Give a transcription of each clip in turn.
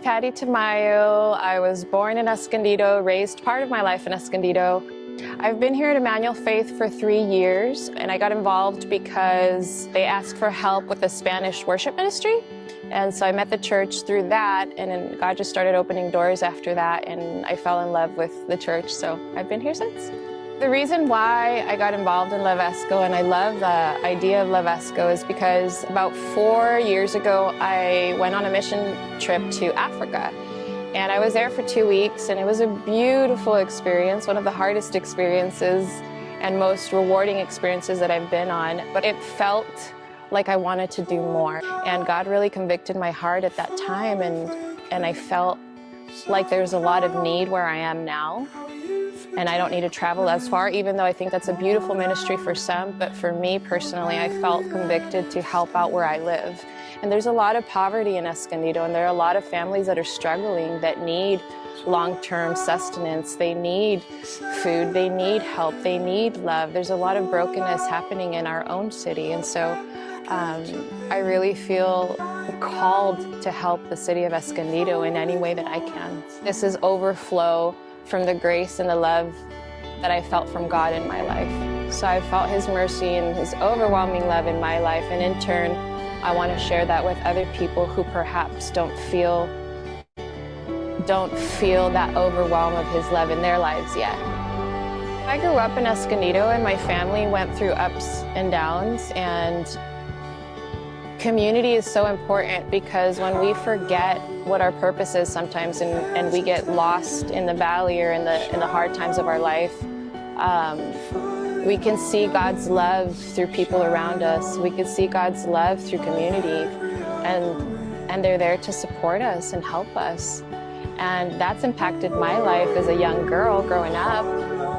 Patty Tamayo. I was born in Escondido, raised part of my life in Escondido. I've been here at Emmanuel Faith for 3 years, and I got involved because they asked for help with the Spanish worship ministry. And so I met the church through that, and then God just started opening doors after that, and I fell in love with the church, so I've been here since. The reason why I got involved in Levesco, and I love the idea of Levesco, is because about 4 years ago, I went on a mission trip to Africa. And I was there for 2 weeks, and it was a beautiful experience, one of the hardest experiences and most rewarding experiences that I've been on. But it felt like I wanted to do more. And God really convicted my heart at that time, and I felt like there's a lot of need where I am now. And I don't need to travel as far, even though I think that's a beautiful ministry for some. But for me personally, I felt convicted to help out where I live. And there's a lot of poverty in Escondido, and there are a lot of families that are struggling that need long-term sustenance. They need food, they need help, they need love. There's a lot of brokenness happening in our own city. And so I really feel called to help the city of Escondido in any way that I can. This is overflow from the grace and the love that I felt from God in my life. So I felt His mercy and His overwhelming love in my life, and in turn, I want to share that with other people who perhaps don't feel that overwhelm of His love in their lives yet. I grew up in Escondido, and my family went through ups and downs, and community is so important, because when we forget what our purpose is sometimes, and we get lost in the valley or in the hard times of our life, we can see God's love through people around us. We can see God's love through community, and they're there to support us and help us. And that's impacted my life as a young girl growing up.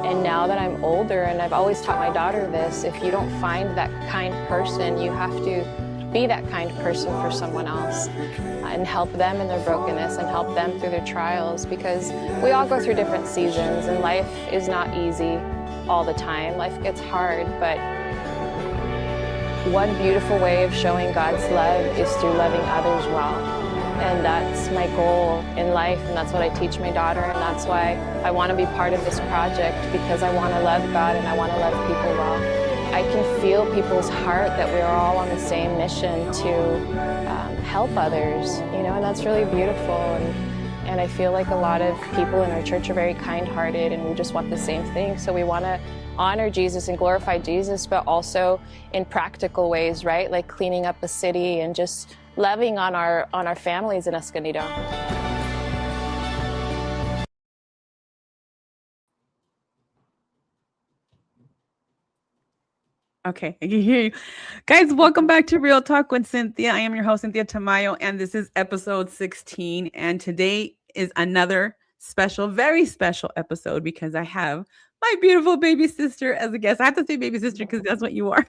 And now that I'm older, and I've always taught my daughter this, if you don't find that kind person, you have to be that kind person for someone else and help them in their brokenness and help them through their trials, because we all go through different seasons, and life is not easy all the time. Life gets hard, but one beautiful way of showing God's love is through loving others well. And that's my goal in life, and that's what I teach my daughter, and that's why I want to be part of this project, because I want to love God and I want to love people well. I can feel people's heart that we're all on the same mission to help others, and that's really beautiful. And I feel like a lot of people in our church are very kind-hearted, and we just want the same thing. So we want to honor Jesus and glorify Jesus, but also in practical ways, right? Like cleaning up the city and just loving on our families in Escondido. Okay, I can hear you. Guys, welcome back to Real Talk with Cinthia. I am your host, Cinthia Tamayo, and this is episode 16. And today is another special, very special episode, because I have my beautiful baby sister as a guest. I have to say baby sister because that's what you are.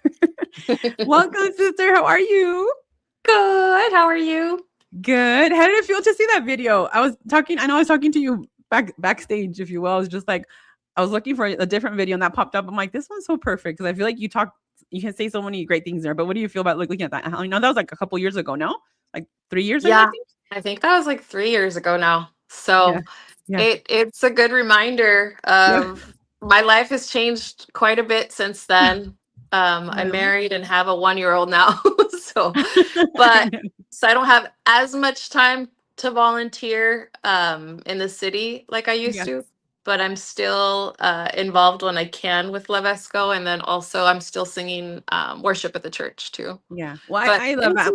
Welcome, sister. How are you? Good. How are you? Good. How did it feel to see that video? I was talking to you backstage, if you will. I was just like, I was looking for a different video, and that popped up. I'm like, this one's so perfect, because I feel like you can say so many great things there. But what do you feel about looking at that? I know that was like a couple years ago, no? Like 3 years ago, Yeah, I think that was like 3 years ago now. So yeah. it's a good reminder of my life has changed quite a bit since then. I'm married and have a 1-year-old now. So I don't have as much time to volunteer in the city like I used to. But I'm still involved when I can with Levesco, and then also I'm still singing worship at the church too. Yeah, well, I love that.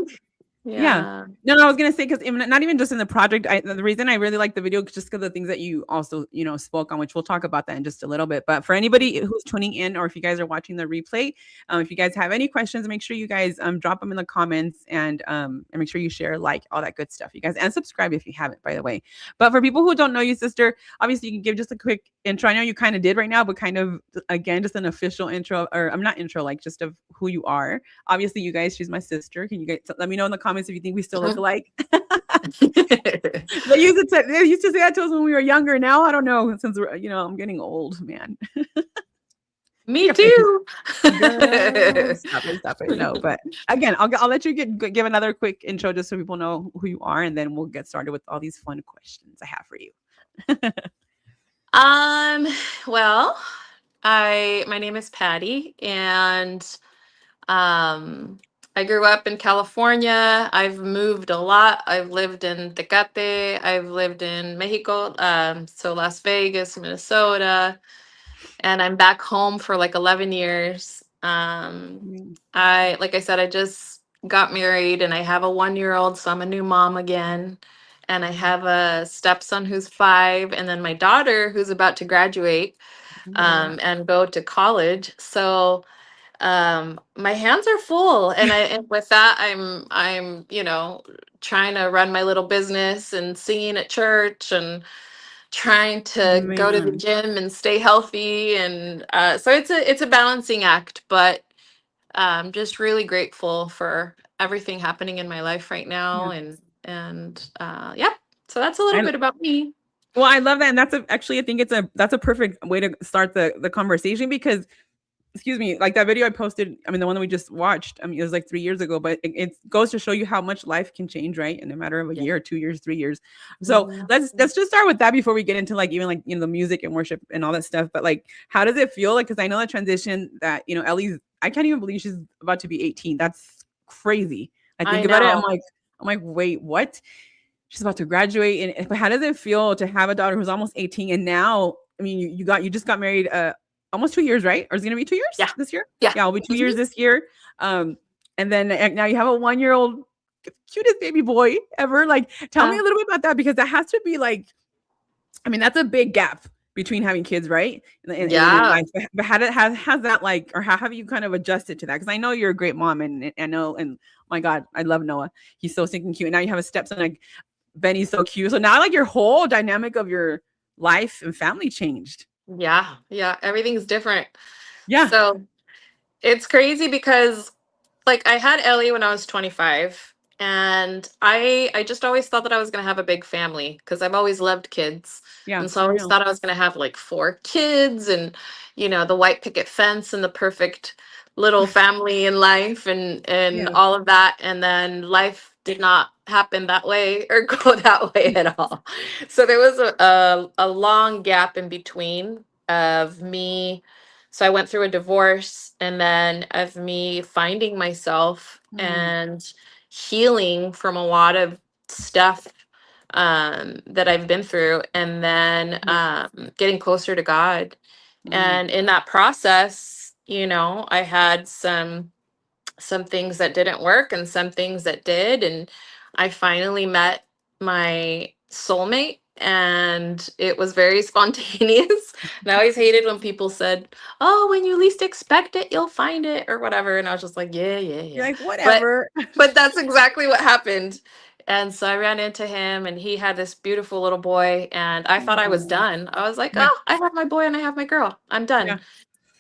Yeah. No, I was gonna say, because not even just in the project. The reason I really like the video is just because of the things that you also spoke on, which we'll talk about that in just a little bit. But for anybody who's tuning in, or if you guys are watching the replay, if you guys have any questions, make sure you guys drop them in the comments, and make sure you share, like, all that good stuff, you guys, and subscribe if you haven't, by the way. But for people who don't know you, sister, obviously you can give just a quick intro. I know you kind of did right now, but kind of again, just an official intro, or I'm not intro, like just of who you are. Obviously, you guys, she's my sister. Can you guys let me know in the comments if you think we still look alike? They used to say that to us when we were younger. Now I don't know, since I'm getting old, man. Me too. Girl, stop it. No, but again, I'll let you give another quick intro just so people know who you are, and then we'll get started with all these fun questions I have for you. Well, my name is Patty, and I grew up in California. I've moved a lot. I've lived in Tecate. I've lived in Mexico, so Las Vegas, Minnesota, and I'm back home for like 11 years. Like I said, I just got married, and I have a 1 year old, so I'm a new mom again. And I have a stepson who's 5, and then my daughter who's about to graduate and go to college. So my hands are full, and with that, I'm trying to run my little business and singing at church and trying to go to the Man. gym and stay healthy, and so it's a balancing act, but I'm just really grateful for everything happening in my life right now, Yeah. and yeah, so that's a little bit about me. Well, I love that, and actually, I think that's a perfect way to start the conversation because, excuse me, like that video I posted, I mean, the one that we just watched, I mean, it was like 3 years ago, but it goes to show you how much life can change, right? In a matter of a year, 2 years, 3 years. So let's just start with that before we get into like even like, the music and worship and all that stuff. But like, how does it feel? Like, because I know the transition that, Ellie's, I can't even believe she's about to be 18. That's crazy. I think about it. I'm like, wait, what? She's about to graduate. But how does it feel to have a daughter who's almost 18? And now, I mean, you just got married, almost 2 years, right? Or is it gonna be 2 years this year? Yeah, it'll be 2 years this year. And then now you have a 1-year-old, cutest baby boy ever. Like, tell me a little bit about that, because that has to be like, I mean, that's a big gap between having kids, right? And life. But has that like, or how have you kind of adjusted to that? Because I know you're a great mom, and I know, and my God, I love Noah. He's so stinking cute. And now you have a stepson, like Benny's so cute. So now like your whole dynamic of your life and family changed. Yeah, everything's different. Yeah. So it's crazy because like I had Ellie when I was 25, and I just always thought that I was going to have a big family because I've always loved kids. Yeah. And so I always thought I was going to have like 4 kids and the white picket fence and the perfect little family in life and all of that, and then life did not happen that way or go that way at all. So there was a long gap in between of me. So I went through a divorce, and then of me finding myself and healing from a lot of stuff that I've been through, and then getting closer to God. And in that process, I had some things that didn't work and some things that did, and I finally met my soulmate, and it was very spontaneous. And I always hated when people said, oh, when you least expect it, you'll find it, or whatever. And I was just like, yeah. You're like, whatever. But that's exactly what happened. And so I ran into him, and he had this beautiful little boy, and I thought I was done. I was like, oh, I have my boy and I have my girl. I'm done. Yeah.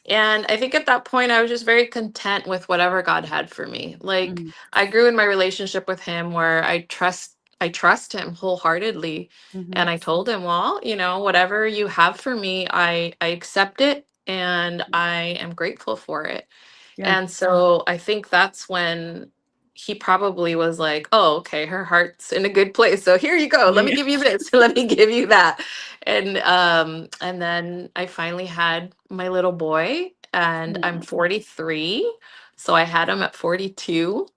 And I think at that point, I was just very content with whatever God had for me. Like, I grew in my relationship with him where I trust him wholeheartedly. And I told him, well, whatever you have for me, I accept it, and I am grateful for it. Yeah. And so I think that's when he probably was like, oh, okay, her heart's in a good place. So here you go. Let me give you this. Let me give you that. And then I finally had my little boy, and I'm 43. So I had him at 42.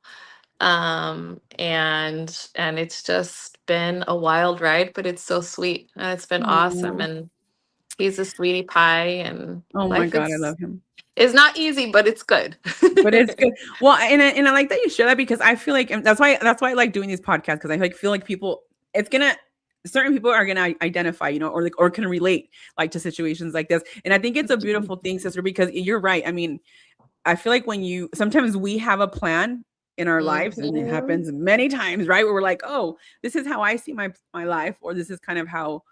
And it's just been a wild ride, but it's so sweet. And it's been awesome. And he's a sweettie pie, and oh my God, I love him. It's not easy, but it's good. But it's good. Well, and I like that you share that, because I feel like, and that's why I like doing these podcasts, because I feel like certain people are gonna identify, or can relate like to situations like this. And I think it's a beautiful thing, sister, because you're right. I mean, I feel like sometimes we have a plan in our lives, and it happens many times, right? Where we're like, oh, this is how I see my life, or this is kind of how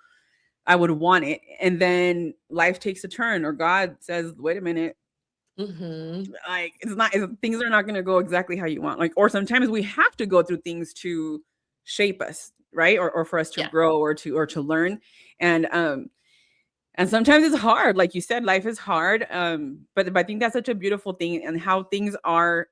I would want it. And then life takes a turn, or God says, wait a minute. Like things are not going to go exactly how you want. Like, or sometimes we have to go through things to shape us, right? Or for us to grow, or to learn. And And sometimes it's hard, like you said, life is hard. But I think that's such a beautiful thing, and how things are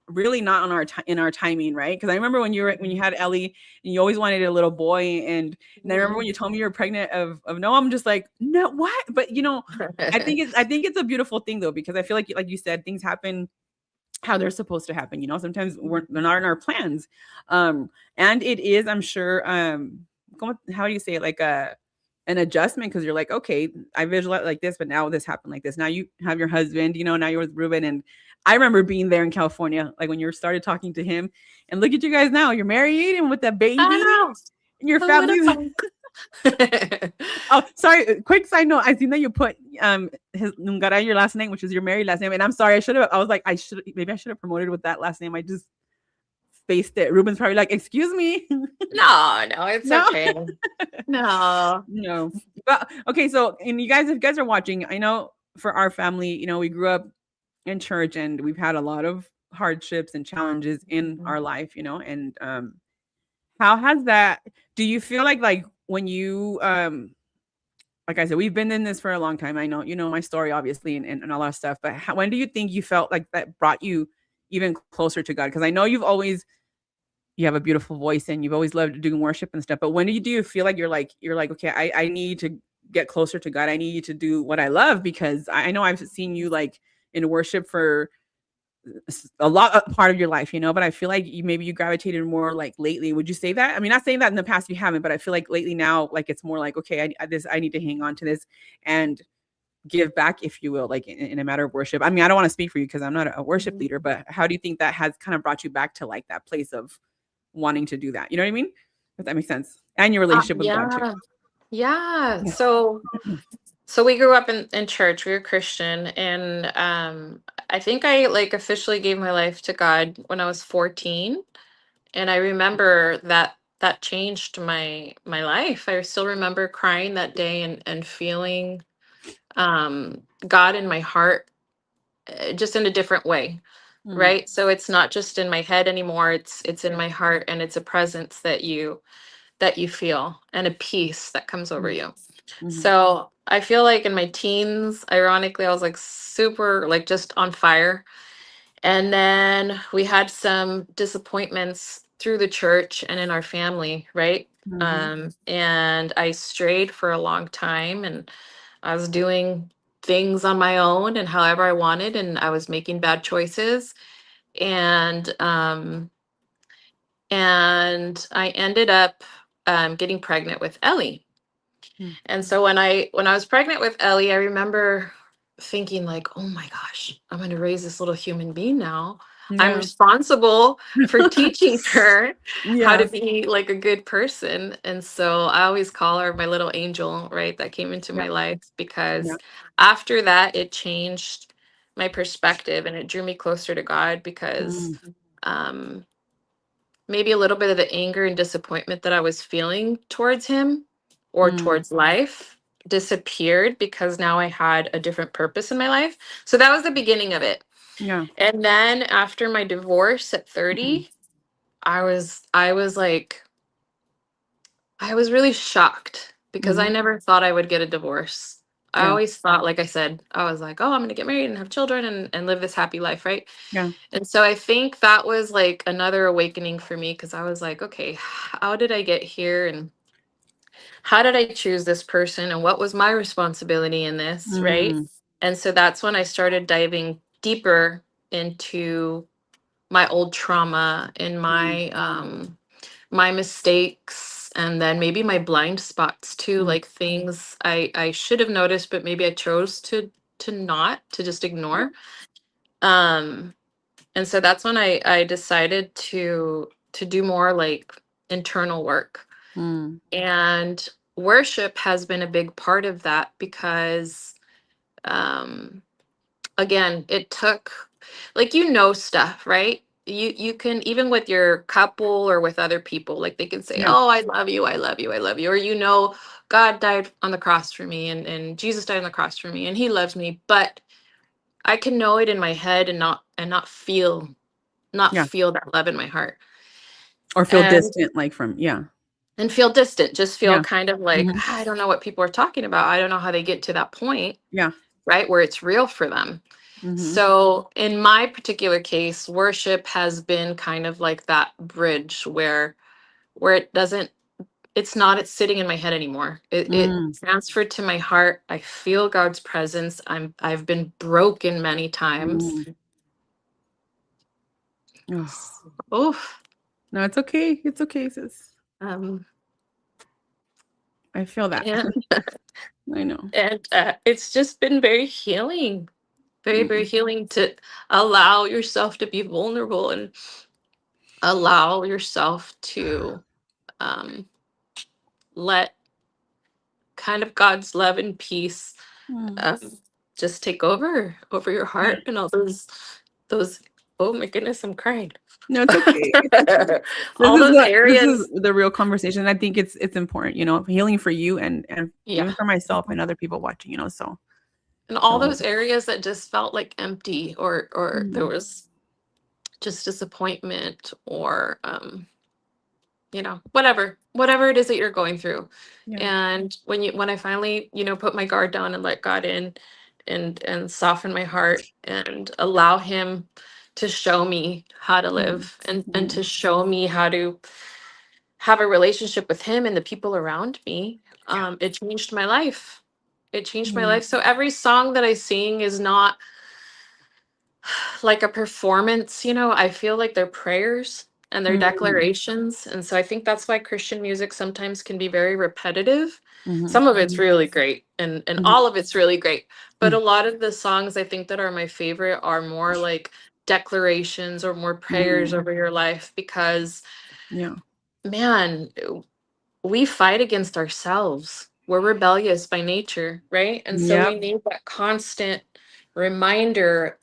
really not on our in our timing, right? Because I remember when you had Ellie, and you always wanted a little boy, and I remember when you told me you were pregnant of Noah, I'm just like, no, what? But I think it's a beautiful thing though, because I feel like you said, things happen how they're supposed to happen. Sometimes they're not in our plans, and it is, I'm sure, how do you say it, like an adjustment, because you're like, okay, I visualize like this, but now this happened like this. Now you have your husband, now you're with Ruben. And I remember being there in California, like when you started talking to him, and look at you guys now, you're married and with a baby, and your family's. Oh, sorry. Quick side note. I seen that you put his Nungara, your last name, which is your married last name. And I'm sorry, I was like, maybe I should have promoted with that last name. I just spaced it. Ruben's probably like, excuse me. No, it's okay. No. But okay, so, and if you guys are watching, I know for our family, we grew up in church, and we've had a lot of hardships and challenges in our life, and how has that, do you feel like when you like I said, we've been in this for a long time. I know, my story, obviously, and a lot of stuff, but when do you think you felt like that brought you even closer to God? Because I know you have a beautiful voice, and you've always loved doing worship and stuff, but when do you feel like you're like, okay, I need to get closer to God. I need to do what I love, because I know I've seen you like in worship for a lot part of your life, but I feel like maybe you gravitated more like lately. Would you say that? I mean, not saying that in the past you haven't, but I feel like lately now, like it's more like, okay, I need to hang on to this and give back, if you will, like in a matter of worship. I mean, I don't want to speak for you because I'm not a worship leader, but how do you think that has kind of brought you back to like that place of wanting to do that? You know what I mean? If that makes sense. And your relationship with God too. Yeah. So we grew up in church. We were Christian, and I think I like officially gave my life to God when I was 14, and I remember that changed my life. I still remember crying that day and feeling God in my heart, just in a different way. Right? So it's not just in my head anymore. It's in my heart, and it's a presence that you feel, and a peace that comes over you. So I feel like in my teens, ironically, I was like super, like just on fire. And then we had some disappointments through the church and in our family, right? And I strayed for a long time, and I was doing things on my own and however I wanted, and I was making bad choices. And I ended up getting pregnant with Ellie. And so when I was pregnant with Ellie, I remember thinking like, oh my gosh, I'm going to raise this little human being now. I'm responsible for teaching her how to be like a good person. And so I always call her my little angel, right? That came into my life, because after that, it changed my perspective, and it drew me closer to God, because maybe a little bit of the anger and disappointment that I was feeling towards him or towards life disappeared, because now I had a different purpose in my life. So that was the beginning of it. Yeah. And then after my divorce at 30, I was like, I was really shocked, because I never thought I would get a divorce. I always thought, like I said, I was like, oh, I'm going to get married and have children and live this happy life, right? Yeah. And so I think that was like another awakening for me, because I was like, okay, how did I get here? And how did I choose this person? And what was my responsibility in this, right? And so that's when I started diving deeper into my old trauma and my mistakes, and then maybe my blind spots too, like things I should have noticed, but maybe I chose to not, to just ignore. And so that's when I decided to do more like internal work. And worship has been a big part of that, because again, it took, like, stuff, right? You can, even with your couple or with other people, like they can say, oh, I love you, I love you, I love you, or God died on the cross for me, and Jesus died on the cross for me, and he loves me. But I can know it in my head and not feel that love in my heart, Or feel and distant, like from and feel distant, just feel Yeah. kind of like, Mhm. I don't know what people are talking about. I don't know how they get to that point, Yeah. right? Where it's real for them. Mhm. So in my particular case, worship has been kind of like that bridge where it doesn't, it's sitting in my head anymore. It Mm. transferred to my heart. I feel God's presence. I've been broken many times. Mm. Oh. Oof. No, it's okay. It's okay, sis. Um, I feel that. and I know. and it's just been very healing, very, very Mm. healing to allow yourself to be vulnerable and allow yourself to um, let kind of God's love and peace Mm. um, just take over your Yeah. heart and all those. Oh my goodness, I'm crying. No, it's okay. It's okay. All those This is areas. the real conversation. I think it's important, healing for you and Yeah. even for myself and other people watching, so And all so those areas that just felt like empty or there mm. was just disappointment or whatever it is that you're going through. Yeah. And when I finally, put my guard down and let God in and soften my heart and allow him to show me how to Mm. live and Mm. to show me how to have a relationship with him and the people around me, it changed my life. It changed my Mm. life. So every song that I sing is not like a performance, I feel like they're prayers and they're Mm. declarations. And so I think that's why Christian music sometimes can be very repetitive. Mhm. Some of it's really great and Mhm. all of it's really great. But a Mm. lot of the songs I think that are my favorite are more like declarations or more prayers Mm. over your life because Yeah. man, we fight against ourselves. We're rebellious by nature, right? And so Yep. we need that constant reminder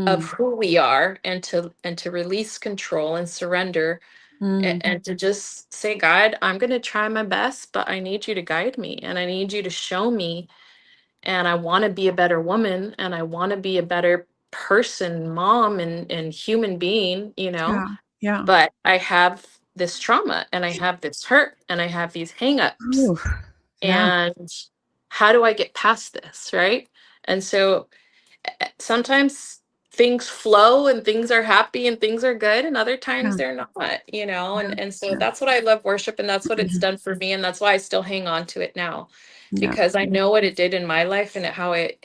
of Mm. who we are and to release control and surrender Mm. and to just say, God, I'm going to try my best, but I need you to guide me and I need you to show me, and I want to be a better woman and I want to be a better person, mom and human being. Yeah. Yeah. But I have this trauma and I have this hurt and I have these hangups, Ooh. Yeah. and how do I get past this, right? And so sometimes things flow and things are happy and things are good and other Yeah. times they're not. Yeah. And so Yeah. that's what I love worship, and that's what it's Mhm. done for me, and that's why I still hang on to it now, Yeah. because I know what it did in my life and how it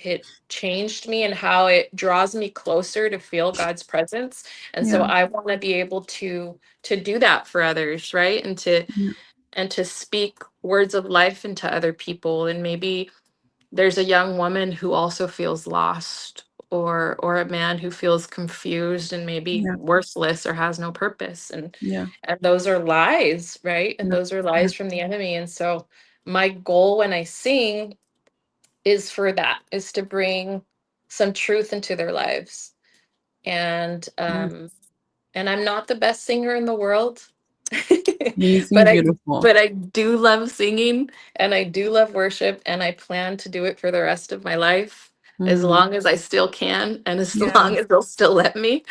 changed me and how it draws me closer to feel God's presence. And so Yeah. I want to be able to do that for others, right? Yeah. And to speak words of life into other people. And maybe there's a young woman who also feels lost, or a man who feels confused and maybe Yeah. worthless or has no purpose, Yeah. and those are lies, right? And Yeah. those are Yeah. lies from the enemy. And so my goal when I sing is to bring some truth into their lives. and Yes. um and I'm not the best singer in the world. You sing but I beautiful. but I do love singing and I do love worship, and I plan to do it for the rest of my life as Mm. long as I still can and as long Yes. as they'll still let me.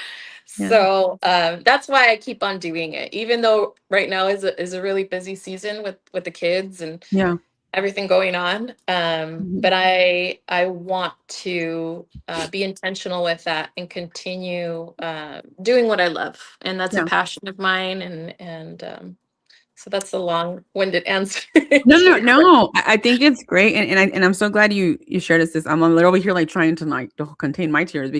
Yeah. So that's why I keep on doing it, even though right now is a really busy season with the kids and Yeah. everything going on. Mhm. But I want to be intentional with that and continue doing what I love, and that's a Yeah. passion of mine. And so that's a long-winded answer No, to no, your question. no. I think it's great, and I'm so glad you shared this. I'm literally over here like trying to like to contain my tears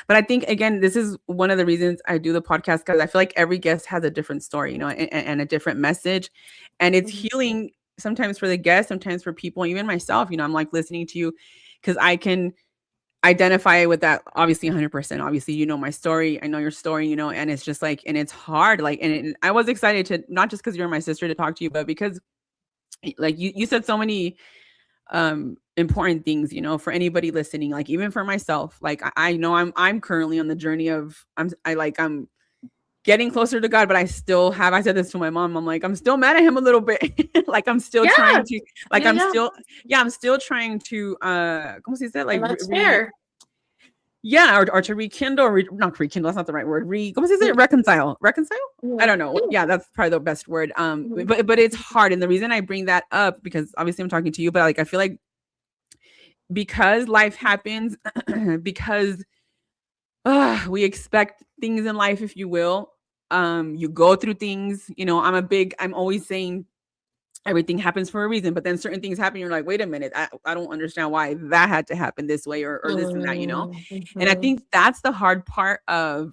but I think again this is one of the reasons I do the podcast, because I feel like every guest has a different story, and a different message, and it's Mhm. healing sometimes for the guests, sometimes for people, even myself. I'm like listening to you because I can identify with that obviously 100%. Obviously, my story, I know your story, and it's just like, and it's hard, like, and I was excited to not just because you're my sister to talk to you, but because like you said so many important things, for anybody listening, like even for myself, like I know I'm currently on the journey of I'm getting closer to God, but I said this to my mom, I'm like, I'm still mad at him a little bit. Like I'm still trying Yeah, to, like yeah, yeah. I'm still trying to ¿cómo se dice? Like And that's fair. Yeah, or to rekindle, not rekindle, that's not the right word. ¿Cómo se dice? Reconcile. Reconcile? I don't know. Yeah, that's probably the best word. But it's hard. And the reason I bring that up, because obviously I'm talking to you, but like I feel like because life happens, because we expect things in life, if you will. You go through things, I'm always saying everything happens for a reason, but then certain things happen. You're like, wait a minute, I don't understand why that had to happen this way or this and that, And I think that's the hard part of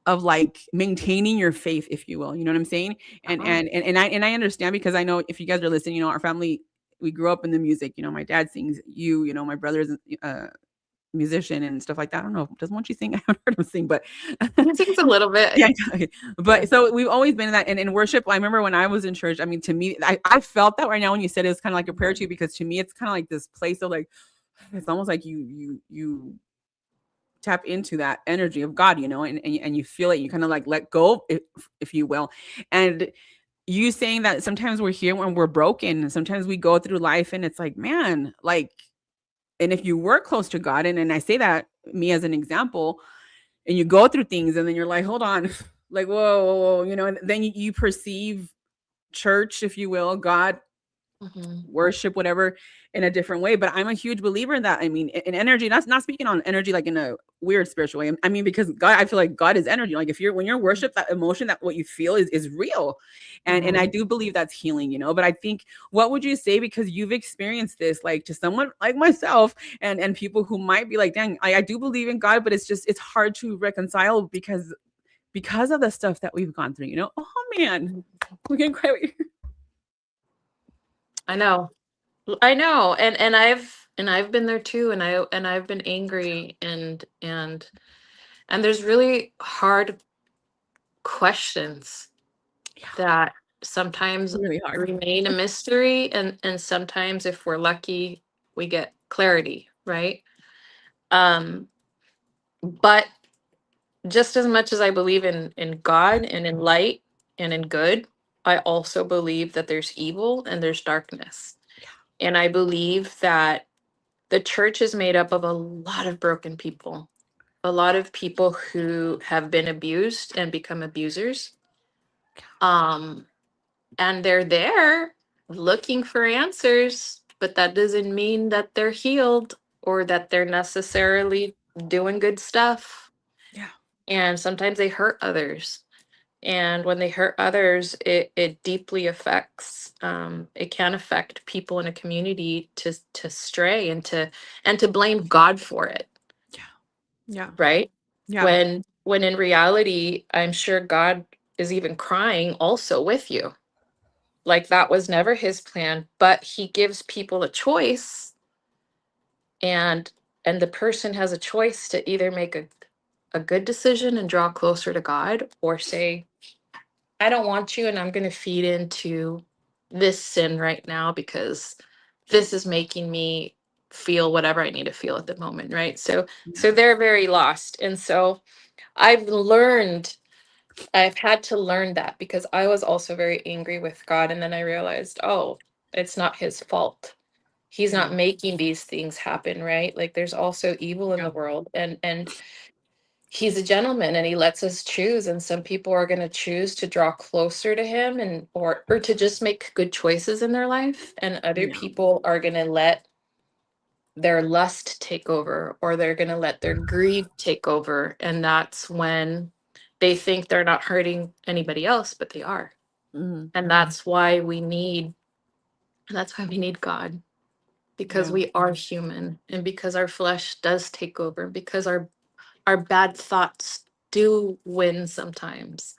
like maintaining your faith, if you will, you know what I'm saying? And I understand, because I know if you guys are listening, our family, we grew up in the music, my dad sings, my brother's musician and stuff like that. I don't know. Doesn't want you sing? I haven't heard him sing, but he sings a little bit. Yeah. Okay. But so we've always been in that. And in worship, I remember when I was in church, I mean, to me, I felt that right now when you said it was kind of like a prayer too, because to me, it's kind of like this place of like, it's almost like you tap into that energy of God, and you feel it, you kind of like let go, if you will. And you saying that sometimes we're here when we're broken, sometimes we go through life and it's like, man, like, and if you were close to God, and I say that me as an example, and you go through things and then you're like, hold on, like, whoa, and then you perceive church, if you will, God, worship, whatever, in a different way. But I'm a huge believer in that. I mean, in energy, that's not speaking on energy like in a weird spiritual way. I mean, because God, I feel like God is energy. Like when you're worship, that emotion, that what you feel is real. And I do believe that's healing, but I think, what would you say, because you've experienced this, like to someone like myself and people who might be like, dang, I do believe in God, but it's hard to reconcile because of the stuff that we've gone through, Oh man, we can cry. I know. And I've been there too, and I've been angry, and there's really hard questions that sometimes Really hard. remain a mystery, and sometimes, if we're lucky, we get clarity, right? But just as much as I believe in God and in light and in good, I also believe that there's evil and there's darkness. And I believe that the church is made up of a lot of broken people, a lot of people who have been abused and become abusers. And they're there looking for answers, but that doesn't mean that they're healed or that they're necessarily doing good stuff. Yeah. And sometimes they hurt others. And when they hurt others, it deeply affects, it can affect people in a community to stray and to blame God for it. Yeah. Right? Yeah. When in reality, I'm sure God is even crying also with you. Like, that was never his plan, but he gives people a choice, and the person has a choice to either make a good decision and draw closer to God, or say, I don't want you, and I'm going to feed into this sin right now because this is making me feel whatever I need to feel at the moment, right? So they're very lost. And so I've had to learn that, because I was also very angry with God, and then I realized, oh, it's not his fault. He's not making these things happen, right? Like, there's also evil in the world, and he's a gentleman, and he lets us choose, and some people are going to choose to draw closer to him, and or to just make good choices in their life, and other people are going to let their lust take over, or they're going to let their greed take over, and that's when they think they're not hurting anybody else, but they are. And that's why we need God, because we are human, and because our flesh does take over, because our bad thoughts do win sometimes.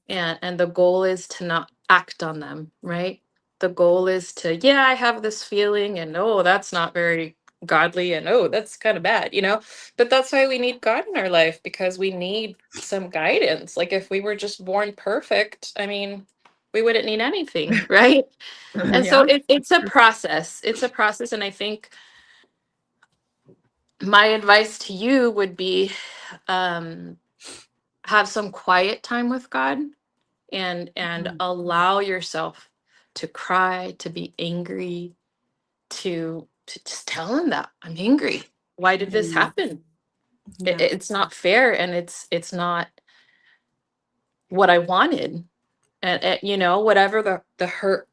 And the goal is to not act on them, right? The goal is to, I have this feeling, and oh, that's not very godly, and oh, that's kind of bad, but that's why we need God in our life, because we need some guidance. Like, if we were just born perfect, I mean, we wouldn't need anything, right? And so it's a process. It's a process. And I think my advice to you would be, have some quiet time with God, and allow yourself to cry, to be angry, to just tell him that I'm angry. why did this Mm. happen? Yeah. It's not fair, and it's not what I wanted. And you know, whatever the hurt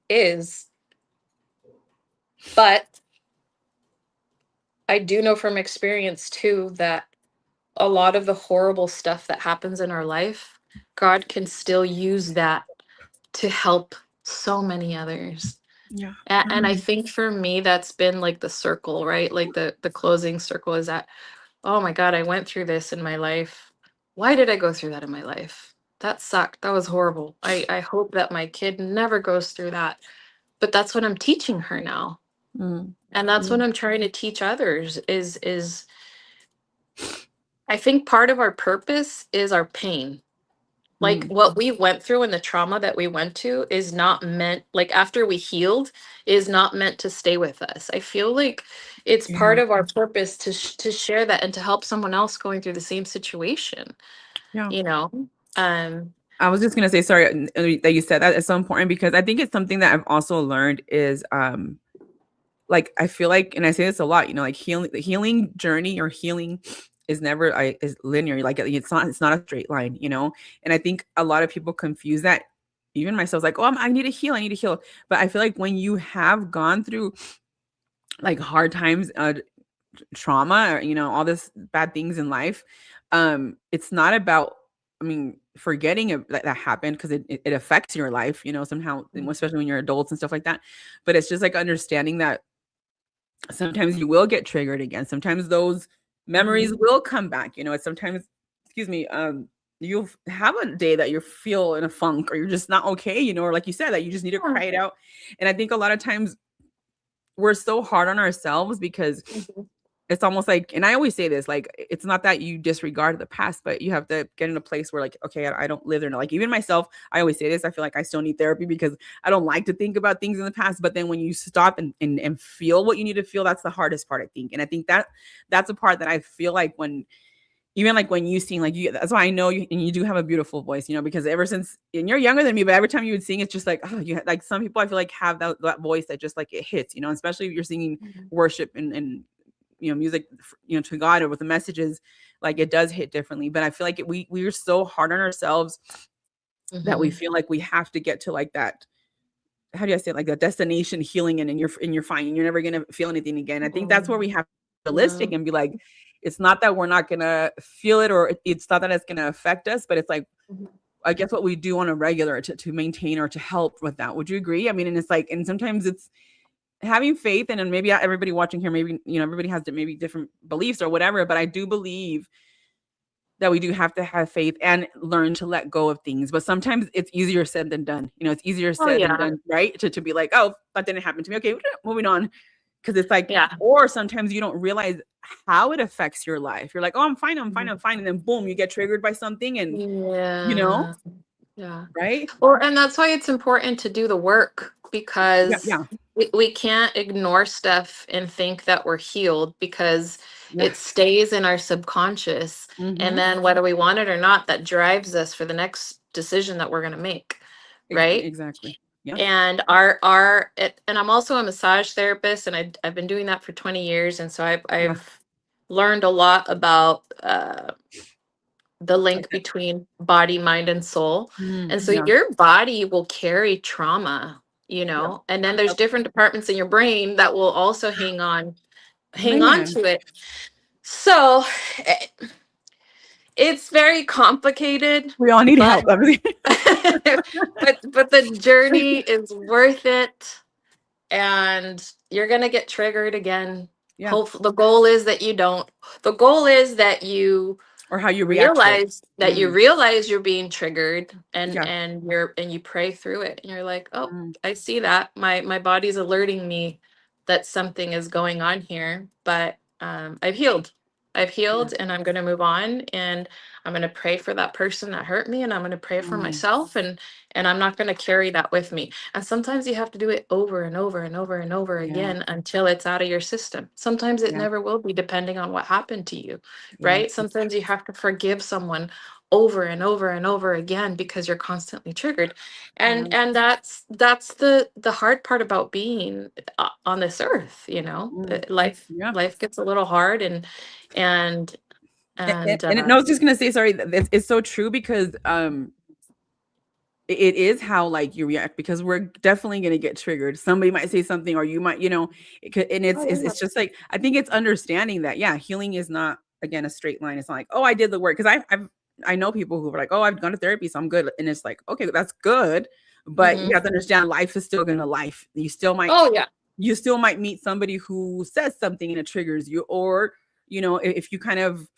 is. But I do know from experience too that a lot of the horrible stuff that happens in our life, God can still use that to help so many others. Yeah. And I think for me, that's been like the circle, right? Like the closing circle is that, oh my God, I went through this in my life. Why did I go through that in my life? That sucked. That was horrible. I hope that my kid never goes through that. But that's what I'm teaching her now. Mm. And that's what I'm trying to teach others is I think part of our purpose is our pain. Like Mm. what we went through and the trauma that we went to is not meant, like after we healed, is not meant to stay with us. I feel like it's part Yeah. of our purpose to share that and to help someone else going through the same situation, Yeah. you know? Um, I was just gonna say, sorry that you said that. It's so important because I think it's something that I've also learned is like I feel like, and I say this a lot, you know, like the healing journey or healing is never is linear. Like it's not a straight line, you know. And I think a lot of people confuse that. Even myself, like, oh, I need to heal, I need to heal. But I feel like when you have gone through like hard times, trauma, or you know, all this bad things in life, it's not about, I mean, forgetting that happened because it affects your life, you know, somehow, especially when you're adults and stuff like that. But it's just like understanding that sometimes you will get triggered again. Sometimes those memories will come back. You know, it's sometimes, excuse me, you'll have a day that you feel in a funk or you're just not okay, you know, or like you said, that you just need to cry it out. And I think a lot of times we're so hard on ourselves because it's almost like, and I always say this, like, it's not that you disregard the past, but you have to get in a place where like, okay, I don't live there. No, like even myself, I always say this, I feel like I still need therapy because I don't like to think about things in the past. But then when you stop and feel what you need to feel, that's the hardest part, I think. And I think that's a part that I feel like even like when you sing, like that's why I know you, and you do have a beautiful voice, you know, because ever since, and you're younger than me, but every time you would sing, it's just like, oh, you like some people I feel like have that voice that just like it hits, you know, especially if you're singing worship and you know, music, you know, to God or with the messages, like it does hit differently. But I feel like we are so hard on ourselves that we feel like we have to get to like that. How do I say it? Like that destination healing, and you're fine. And you're never gonna feel anything again. I think that's where we have to be realistic and be like, it's not that we're not gonna feel it, or it's not that it's gonna affect us, but it's like, I guess what we do on a regular to maintain or to help with that. Would you agree? I mean, and it's like, and sometimes it's having faith, and maybe everybody watching here, maybe, you know, everybody has maybe different beliefs or whatever, but I do believe that we do have to have faith and learn to let go of things. But sometimes it's easier said than done. You know, it's easier said than done, right? To be like, oh, that didn't happen to me. Okay, moving on. Because it's like, or sometimes you don't realize how it affects your life. You're like, oh, I'm fine. And then boom, you get triggered by something and, you know, right? Well, and that's why it's important to do the work, because Yeah. we can't ignore stuff and think that we're healed, because it stays in our subconscious. And then whether we want it or not, that drives us for the next decision that we're going to make. Right. Exactly. Yeah. And and I'm also a massage therapist, and I've been doing that for 20 years. And so I've learned a lot about, the link between body, mind, and soul. And so your body will carry trauma, you know, and then there's different departments in your brain that will also hang on to it. So it's very complicated. We all need help. but the journey is worth it, and you're gonna get triggered again. Hopefully, the goal is that you don't. The goal is that you, or how you realize that you realize you're being triggered, and you pray through it, and you're like, oh, I see that my body's alerting me that something is going on here, but I've healed, and I'm going to move on, and I'm going to pray for that person that hurt me, and I'm going to pray for myself, and I'm not going to carry that with me. And sometimes you have to do it over and over and over and over again until it's out of your system. Sometimes it never will be, depending on what happened to you, right? Sometimes you have to forgive someone over and over and over again because you're constantly triggered. And Yeah. that's the hard part about being on this earth, you know. Mm. Yeah. Life gets a little hard, and and And I was just gonna say, sorry, it's so true because it is how like you react, because we're definitely going to get triggered. Somebody might say something, or you might, and oh, yeah. it's just like, I think it's understanding that, yeah, healing is not, again, a straight line. It's not like, oh, I did the work. Cause I know people who are like, oh, I've gone to therapy, so I'm good. And it's like, okay, that's good. But you Mhm. have to understand life is still going to life. Oh yeah. You still might meet somebody who says something and it triggers you, or, if you kind of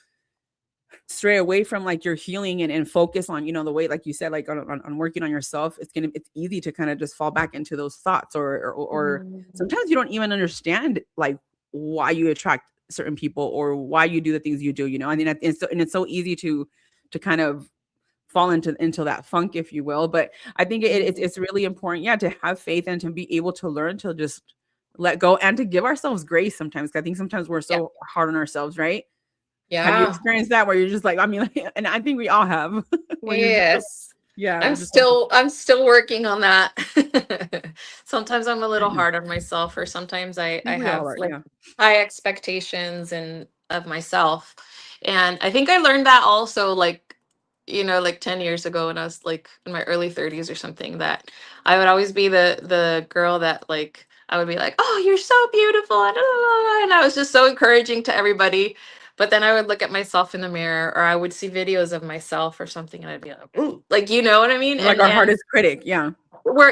stray away from like your healing and focus on, the way, like you said, like on working on yourself, it's easy to kind of just fall back into those thoughts, or Mhm. sometimes you don't even understand like why you attract certain people or why you do the things you do, I mean, it's so easy to kind of fall into that funk, if you will. But I think it's really important, yeah, to have faith and to be able to learn to just let go and to give ourselves grace sometimes. 'Cause I think sometimes we're Yeah. so hard on ourselves, right? Have you Yeah. experienced that where you're just like, I mean, and I think we all have, where you're just like, Yes. yeah, I'm just like, still working on that. Sometimes I'm a little I hard on myself, or sometimes I think we all have are, like yeah. high expectations and of myself. And I think I learned that also, like, like 10 years ago when I was like in my early 30s or something, that I would always be the girl that, like, I would be like, "Oh, you're so beautiful," and I was just so encouraging to everybody. But then I would look at myself in the mirror, or I would see videos of myself or something, and I'd be like, "Ooh," like, you know what I mean? We're like And our hardest critic, yeah.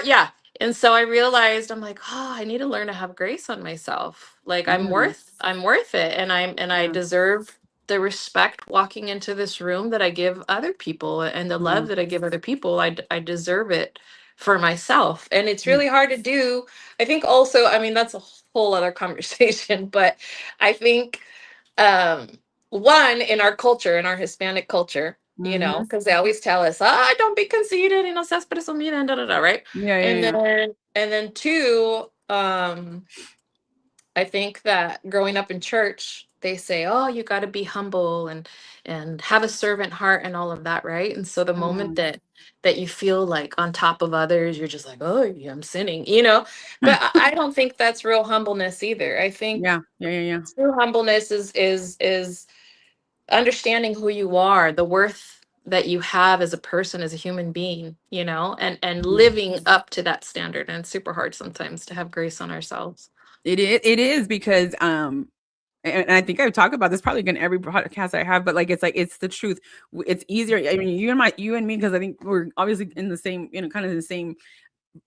yeah. And so I realized, I'm like, oh, I need to learn to have grace on myself. Like, Mm, I'm worth it, and I yeah. deserve the respect walking into this room that I give other people, and the love Mm, that I give other people. I deserve it for myself. And it's mm, really hard to do. I think also, I mean, that's a whole other conversation, but I think um one, in our culture, in our Hispanic culture, mhm. because they always tell us, ah, don't be conceited, seas presumida, and da da da, right? Yeah, yeah, And yeah. then two, I think that growing up in church, they say, oh, you got to be humble and have a servant heart and all of that, right? And so the moment Mhm. that you feel like on top of others, you're just like, oh, yeah, I'm sinning, But I don't think that's real humbleness either. I think Yeah, yeah, yeah, yeah. true humbleness is understanding who you are, the worth that you have as a person, as a human being, and Mhm. living up to that standard. And it's super hard sometimes to have grace on ourselves. It is because, and I think I've talked about this probably in every podcast I have, but like, it's the truth. It's easier. I mean, you and me, because I think we're obviously in the same, kind of the same,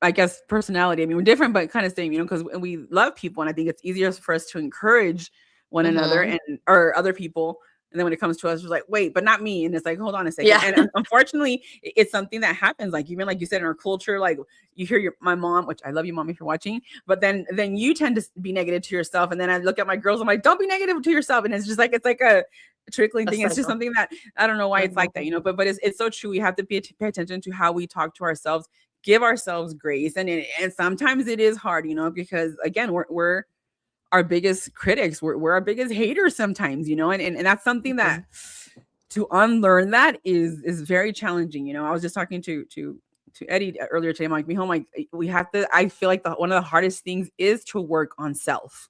I guess, personality. I mean, we're different, but kind of same, because we love people, and I think it's easier for us to encourage one another Hmm. and or other people. And then when it comes to us, we're like, wait, but not me. And it's like, hold on a second. Yeah. And unfortunately, it's something that happens. Like, even like you said, in our culture, like you hear my mom, which I love you, mom, if you're watching, but then you tend to be negative to yourself. And then I look at my girls, I'm like, don't be negative to yourself. And it's like a trickling A thing. It's just cycle. something that I don't know why it's like that, Mhm. but it's so true. We have to pay attention to how we talk to ourselves, give ourselves grace. And sometimes it is hard, because again, we're our biggest critics. We're our biggest haters sometimes, and that's something that, Mhm. to unlearn that is very challenging. I was just talking to Eddie earlier today. I'm like, home, like, we have to, I feel like one of the hardest things is to work on self,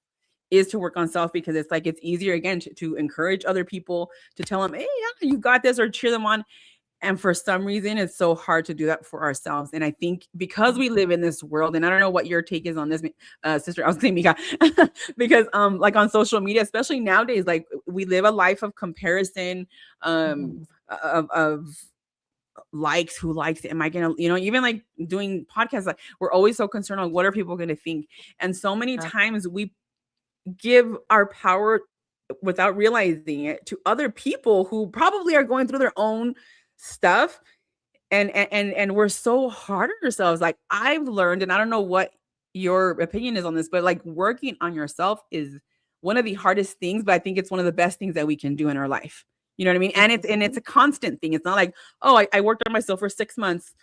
because it's like, it's easier again to encourage other people, to tell them, hey, yeah, you got this, or cheer them on. And for some reason, it's so hard to do that for ourselves. And I think because we live in this world, and I don't know what your take is on this, sister, I was saying, Mika, because like on social media, especially nowadays, like we live a life of comparison, Mhm. of likes, who likes it, am I gonna, even like doing podcasts, like we're always so concerned on what are people gonna think. And so many Yeah. times we give our power, without realizing it, to other people who probably are going through their own stuff. And we're so hard on ourselves. Like, I've learned, and I don't know what your opinion is on this, but like, working on yourself is one of the hardest things, but I think it's one of the best things that we can do in our life. You know what I mean? And it's Mhm. a constant thing. It's not like, oh, I worked on myself for 6 months,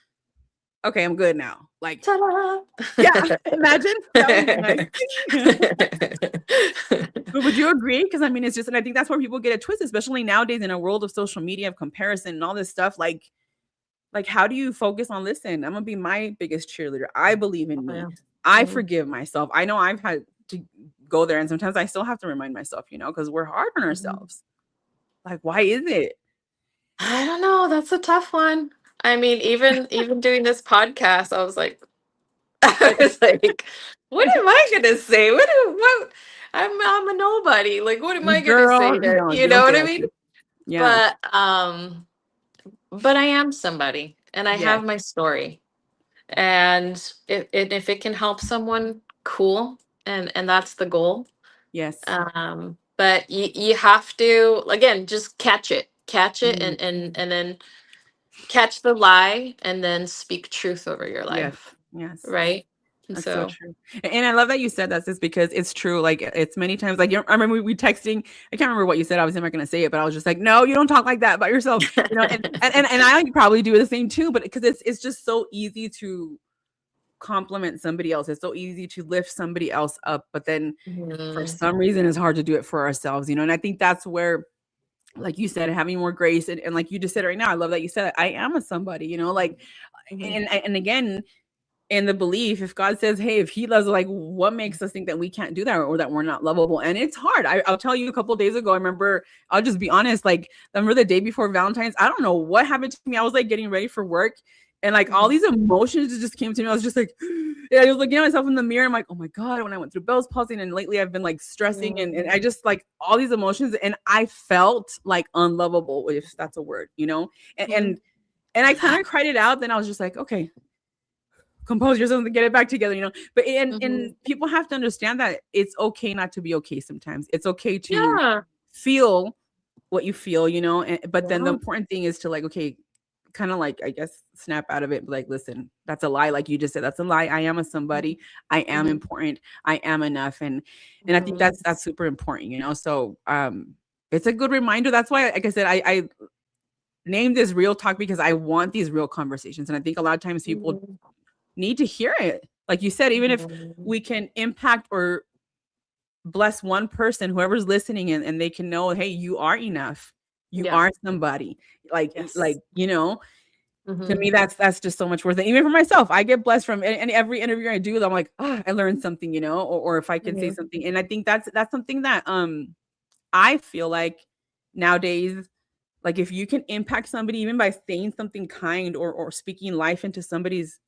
okay, I'm good now. Like, Ta-da! yeah, imagine that would be nice. But would you agree? Because I mean, it's just, and I think that's where people get it twisted, especially nowadays in a world of social media, of comparison and all this stuff. Like, how do you focus on, listen, I'm gonna be my biggest cheerleader. I believe in me. Yeah. I Mhm. forgive myself. I know I've had to go there, and sometimes I still have to remind myself, because we're hard on Mhm. ourselves. Like, why is it? I don't know. That's a tough one. I mean, even doing this podcast, I was like, I was like, what am I gonna say? What? I'm a nobody. Like, what am I gonna say Girl, to, no, you you know don't what say I that mean? to. Yeah. But I am somebody, and I Yes. have my story, and if it can help someone, cool, and that's the goal. Yes. But you have to, again, just catch it, Mhm. and then catch the lie, and then speak truth over your Yes. life, Yes. right? And That's so so, true. And I love that you said that, sis, because it's true. Like, it's many times, like, I remember we texting. I can't remember what you said. I was not going to say it, but I was just like, no, you don't talk like that about yourself. And I probably do the same too, but because it's just so easy to compliment somebody else. It's so easy to lift somebody else up, but then for Mhm. some reason it's hard to do it for ourselves, and I think that's where, like you said, having more grace, and like you just said right now, I love that you said, I am a somebody, like, Mhm. and again, in the belief, if God says, hey, if he loves, like, what makes us think that we can't do that, or that we're not lovable? And it's hard. I'll tell you, a couple of days ago, I remember, I'll just be honest, like, I remember the day before Valentine's, I don't know what happened to me. I was like getting ready for work, and like all these emotions just came to me. I was just like, yeah, I was looking at myself in the mirror. I'm like, oh my God, when I went through Bell's palsy, and lately I've been like stressing, and I just, like, all these emotions, and I felt like unlovable, if that's a word, and Mhm. and I kind of cried it out. Then I was just like, okay, compose yourself and get it back together, but and Mhm. people have to understand that it's okay not to be okay sometimes. It's okay to Yeah. feel what you feel, but then the Yeah. important thing is to, like, okay, kind of, like, I guess, snap out of it, like, listen, that's a lie. Like you just said, that's a lie. I am a somebody. I am Mhm. important. I am enough. And I think Mhm. that's super important, so it's a good reminder. That's why, like I said, I named this real talk, because I want these real conversations, and I think a lot of times people Mhm. need to hear it. Like you said, even if Mhm. we can impact or bless one person, whoever's listening, and they can know, hey, you are enough. You Yeah. are somebody. Like, Yes. to Mhm. me, that's just so much worth it. Even for myself, I get blessed from, and every interview I do, I'm like, I learned something, or if I can say Mhm. something. And I think that's something that I feel like nowadays, like, if you can impact somebody even by saying something kind, or speaking life into somebody's,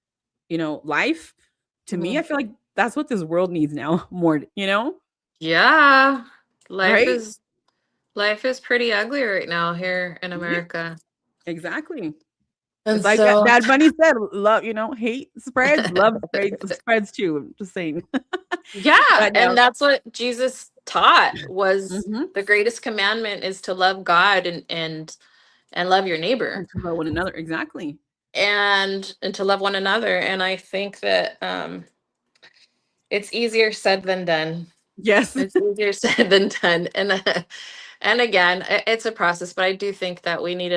life, to me, I Mhm. feel like that's what this world needs now more, Yeah. Life right? is life is pretty ugly right now here in Yeah, America. exactly. It's And like so, Bad Bunny said, love, hate spreads, love spreads too. I'm just saying. yeah, But and no. that's what Jesus taught, was Mm-hmm. the greatest commandment is to love God, and love your neighbor, And to love one another. Exactly. and to love one another. And I think that it's easier said than done. Yes. It's easier said than done. And again, it's a process, but I do think that we need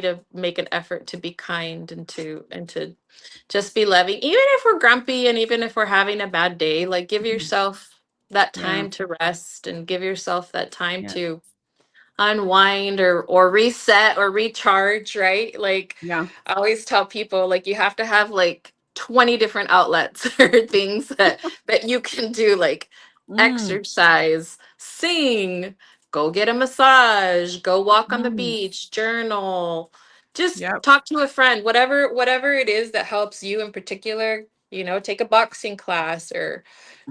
to make an effort to be kind, and to just be loving, even if we're grumpy, and even if we're having a bad day. Like, give yourself that Yeah. time to rest, and give yourself that time Yeah. to unwind, or reset, or recharge, right? Like, Yeah. I always tell people, like, you have to have like 20 different outlets or things that you can do, like Mm. exercise, sing, go get a massage, go walk on the Mm. beach, journal, just Yep. talk to a friend, whatever it is that helps you in particular. Take a boxing class, or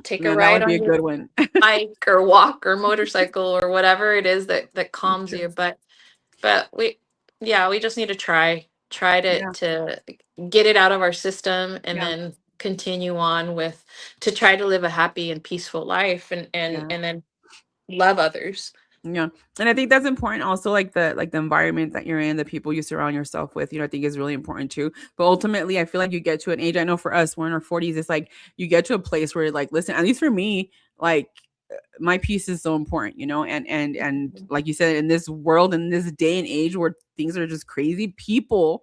take a No, that ride would be on a your good one. bike, or walk, or motorcycle, or whatever it is that That's calms true. you. But we just need to try to Yeah. get it out of our system, and Yeah. then continue on with, to try to live a happy and peaceful life, and and Yeah. and then love others. Yeah. And I think that's important also, like the environment that you're in, the people you surround yourself with, I think is really important too. But ultimately, I feel like you get to an age, I know for us, we're in our 40s, it's like you get to a place where, like, listen, at least for me, like, my peace is so important, and like you said, in this world, in this day and age where things are just crazy, people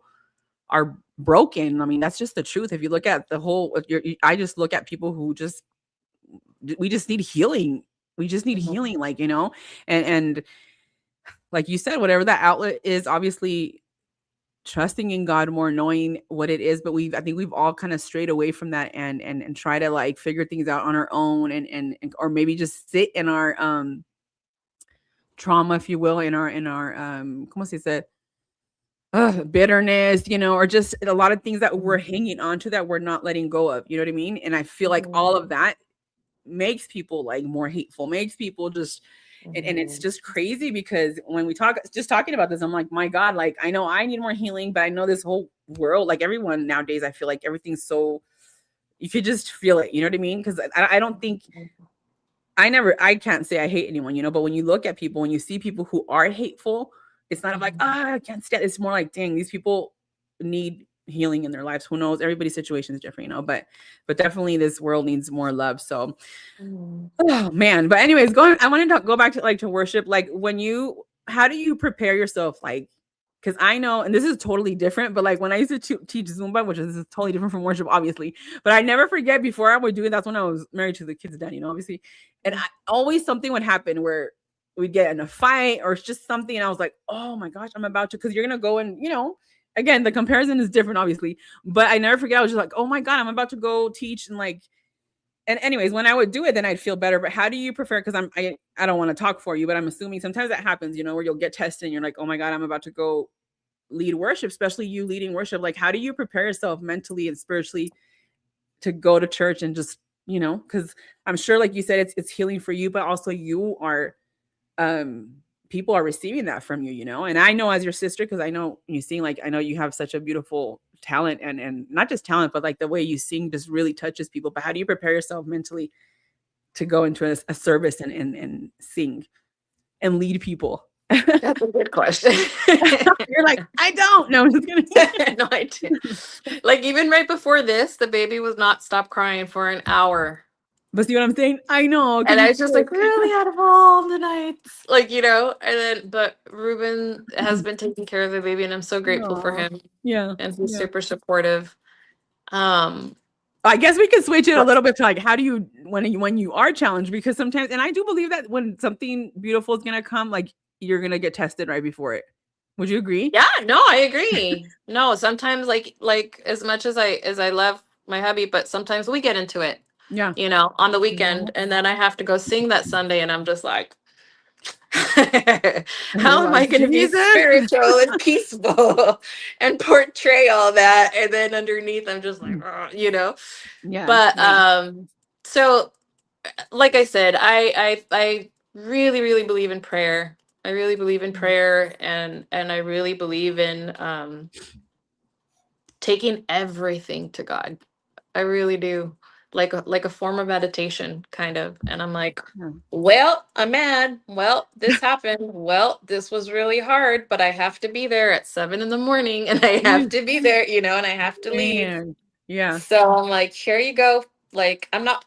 are broken. I mean, that's just the truth. If you look at the whole, I just look at people who we just need healing. We just need healing, like, you know, and like you said, whatever that outlet is, obviously trusting in God more, knowing what it is. But I think we've all kind of strayed away from that and try to like figure things out on our own and or maybe just sit in our trauma, if you will, in our ¿cómo se dice? Bitterness, you know, or just a lot of things that we're hanging on to that we're not letting go of. You know what I mean? And I feel like all of that makes people like more hateful, makes people just and it's just crazy because when we talking about this, I'm like, my God, like I know I need more healing, but I know this whole world, like everyone nowadays, I feel like everything's so, you could just feel it, you know what I mean? Because I don't think, I can't say I hate anyone, you know, but when you look at people, when you see people who are hateful, it's not like, I can't stand, it's more like, dang, these people need healing in their lives. Who knows? Everybody's situation is different, you know, but definitely this world needs more love. So, oh man. But anyways, I want to go back to like to worship. Like how do you prepare yourself? Like, because I know, and this is totally different, but like when I used to teach Zumba, which is totally different from worship, obviously, but I never forget before I would do it. That's when I was married to the kids' dad, you know, obviously. And always something would happen where we'd get in a fight or it's just something. And I was like, oh my gosh, I'm about to, because you're going to go and, you know, again, the comparison is different, obviously, but I never forget. I was just like, oh my God, I'm about to go teach. And like, and anyways, when I would do it, then I'd feel better. But how do you prefer? Because I don't want to talk for you, but I'm assuming sometimes that happens, you know, where you'll get tested and you're like, oh my God, I'm about to go lead worship, especially you leading worship. Like, how do you prepare yourself mentally and spiritually to go to church and just, you know, because I'm sure, like you said, it's healing for you, but also you are, people are receiving that from you, you know. And I know as your sister, because I know you sing, like I know you have such a beautiful talent and not just talent, but like the way you sing just really touches people. But how do you prepare yourself mentally to go into a service and sing and lead people? That's a good question. You're like, I don't know. I'm just gonna No, I do. Like even right before this, the baby was not stop crying for an hour. But see what I'm saying? I know. And I was just like, really out of all the nights, like, you know, and then, but Ruben has been taking care of the baby and I'm so grateful for him. Yeah. And he's super supportive. I guess we can switch it a little bit to like, how do you, when you are challenged, because sometimes, and I do believe that when something beautiful is going to come, like you're going to get tested right before it. Would you agree? Yeah, no, I agree. No, sometimes like as much as I love my hubby, but sometimes we get into it. Yeah. You know, on the weekend, and then I have to go sing that Sunday, and I'm just like, how am I going to be spiritual and peaceful and portray all that? And then underneath, I'm just like, you know. Yeah. But so, like I said, I really really believe in prayer. I really believe in prayer, and I really believe in taking everything to God. I really do. Like a form of meditation, kind of. And I'm like, well, I'm mad. Well, this happened. Well, this was really hard, but I have to be there at 7 a.m, and I have to be there, you know, and I have to leave. Yeah. So I'm like, here you go. Like, I'm not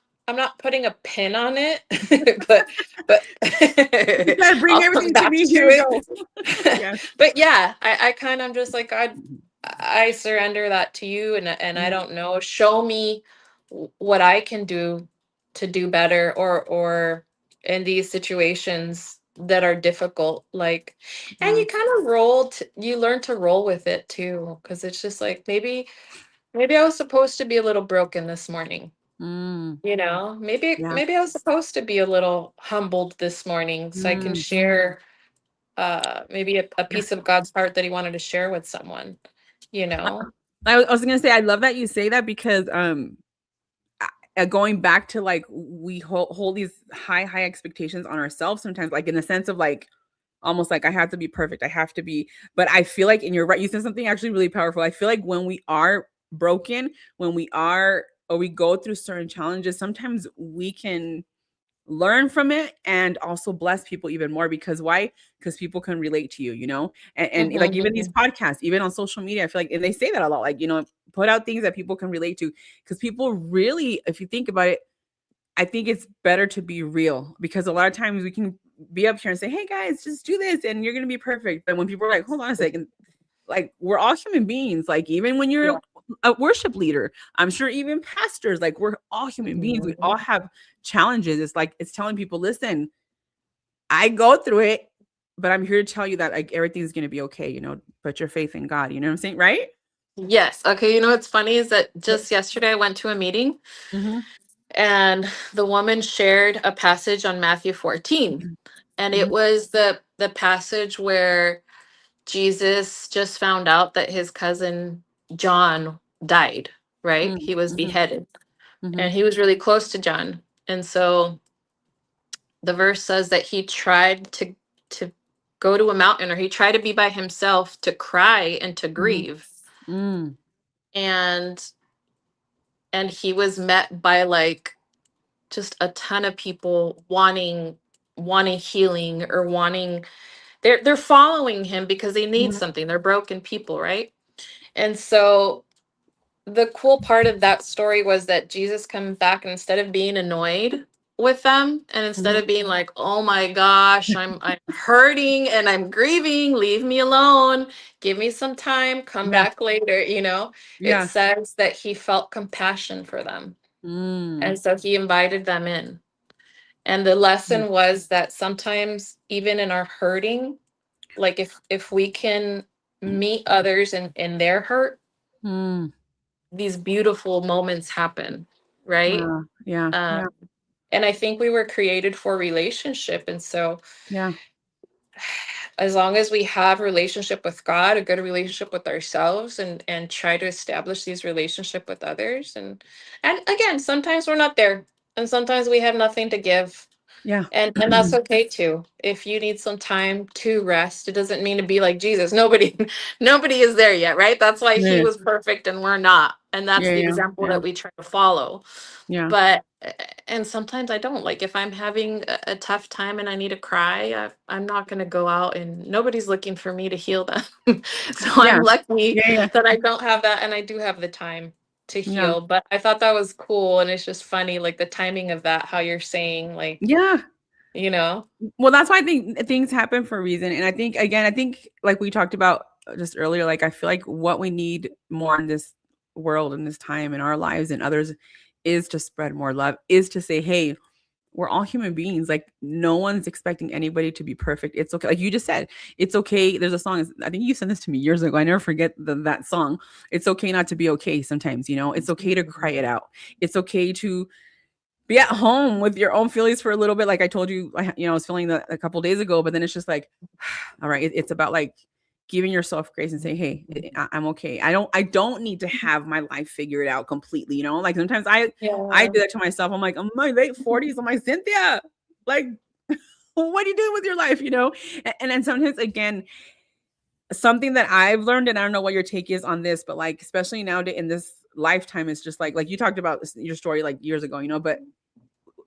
putting a pin on it, but you gotta bring everything to me. Here we go. Yeah. But yeah, I kind of just like, God, I surrender that to you, and I don't know, show me what I can do to do better, or in these situations that are difficult, like, and you kind of you learn to roll with it too, because it's just like, maybe I was supposed to be a little broken this morning. You know, maybe I was supposed to be a little humbled this morning, so I can share maybe a piece of God's heart that he wanted to share with someone, you know. I was gonna say, I love that you say that, because going back to like, we hold these high expectations on ourselves sometimes, like in the sense of like, almost like I have to be perfect, I have to be, but I feel like, and you're right, you said something actually really powerful. I feel like when we are broken, when we go through certain challenges, sometimes we can learn from it and also bless people even more. Because why? Because people can relate to you, you know, and like even these podcasts, even on social media, I feel like, and they say that a lot, like, you know, put out things that people can relate to, because people really, if you think about it, I think it's better to be real, because a lot of times we can be up here and say, hey guys, just do this and you're going to be perfect. But when people are like, hold on a second, like we're all human beings. Like even when you're a worship leader, I'm sure even pastors, like we're all human beings. We all have challenges. It's like, it's telling people, listen, I go through it, but I'm here to tell you that like everything's going to be okay. You know, put your faith in God. You know what I'm saying? Right? Yes. Okay. You know what's funny is that just yesterday I went to a meeting and the woman shared a passage on Matthew 14. And it was the passage where Jesus just found out that his cousin John died, right? He was beheaded. And he was really close to John. And so the verse says that he tried to go to a mountain, or he tried to be by himself to cry and to grieve. And he was met by like just a ton of people wanting healing, or wanting, they're following him because they need something. They're broken people, right? And so the cool part of that story was that Jesus comes back, and instead of being annoyed with them, and instead of being like, oh my gosh, I'm hurting and I'm grieving, leave me alone, give me some time, come back later, you know, it says that he felt compassion for them. And so he invited them in. And the lesson was that sometimes even in our hurting, like if we can meet others in their hurt, these beautiful moments happen, right? And I think we were created for relationship. And so as long as we have relationship with God, a good relationship with ourselves, and try to establish these relationship with others. And again, sometimes we're not there, and sometimes we have nothing to give. And that's okay too. If you need some time to rest, it doesn't mean to be like Jesus. Nobody is there yet, right? That's why he was perfect and we're not. And that's the example that we try to follow. But and sometimes I don't. Like if I'm having a tough time and I need to cry, I'm not going to go out, and nobody's looking for me to heal them. So I'm lucky that I don't have that, and I do have the time to heal. But I thought that was cool, and it's just funny, like the timing of that, how you're saying, like, you know. Well, that's why I think things happen for a reason. And I think, again, like we talked about just earlier, like I feel like what we need more in this world, in this time, in our lives and others, is to spread more love, is to say, hey, we're all human beings. Like no one's expecting anybody to be perfect. It's okay. Like you just said, it's okay. There's a song, I think you sent this to me years ago. I never forget that song. It's okay not to be okay sometimes, you know. It's okay to cry it out. It's okay to be at home with your own feelings for a little bit. Like I told you, I was feeling that a couple days ago, but then it's just like, all right, it's about like giving yourself grace and say, hey, I'm okay. I don't need to have my life figured out completely. You know, like sometimes I do that to myself. I'm like, I'm in my late 40s. I'm like, Cinthia, like, what are you doing with your life? You know? And then sometimes, again, something that I've learned, and I don't know what your take is on this, but like, especially nowadays in this lifetime, is just like you talked about your story like years ago, you know, but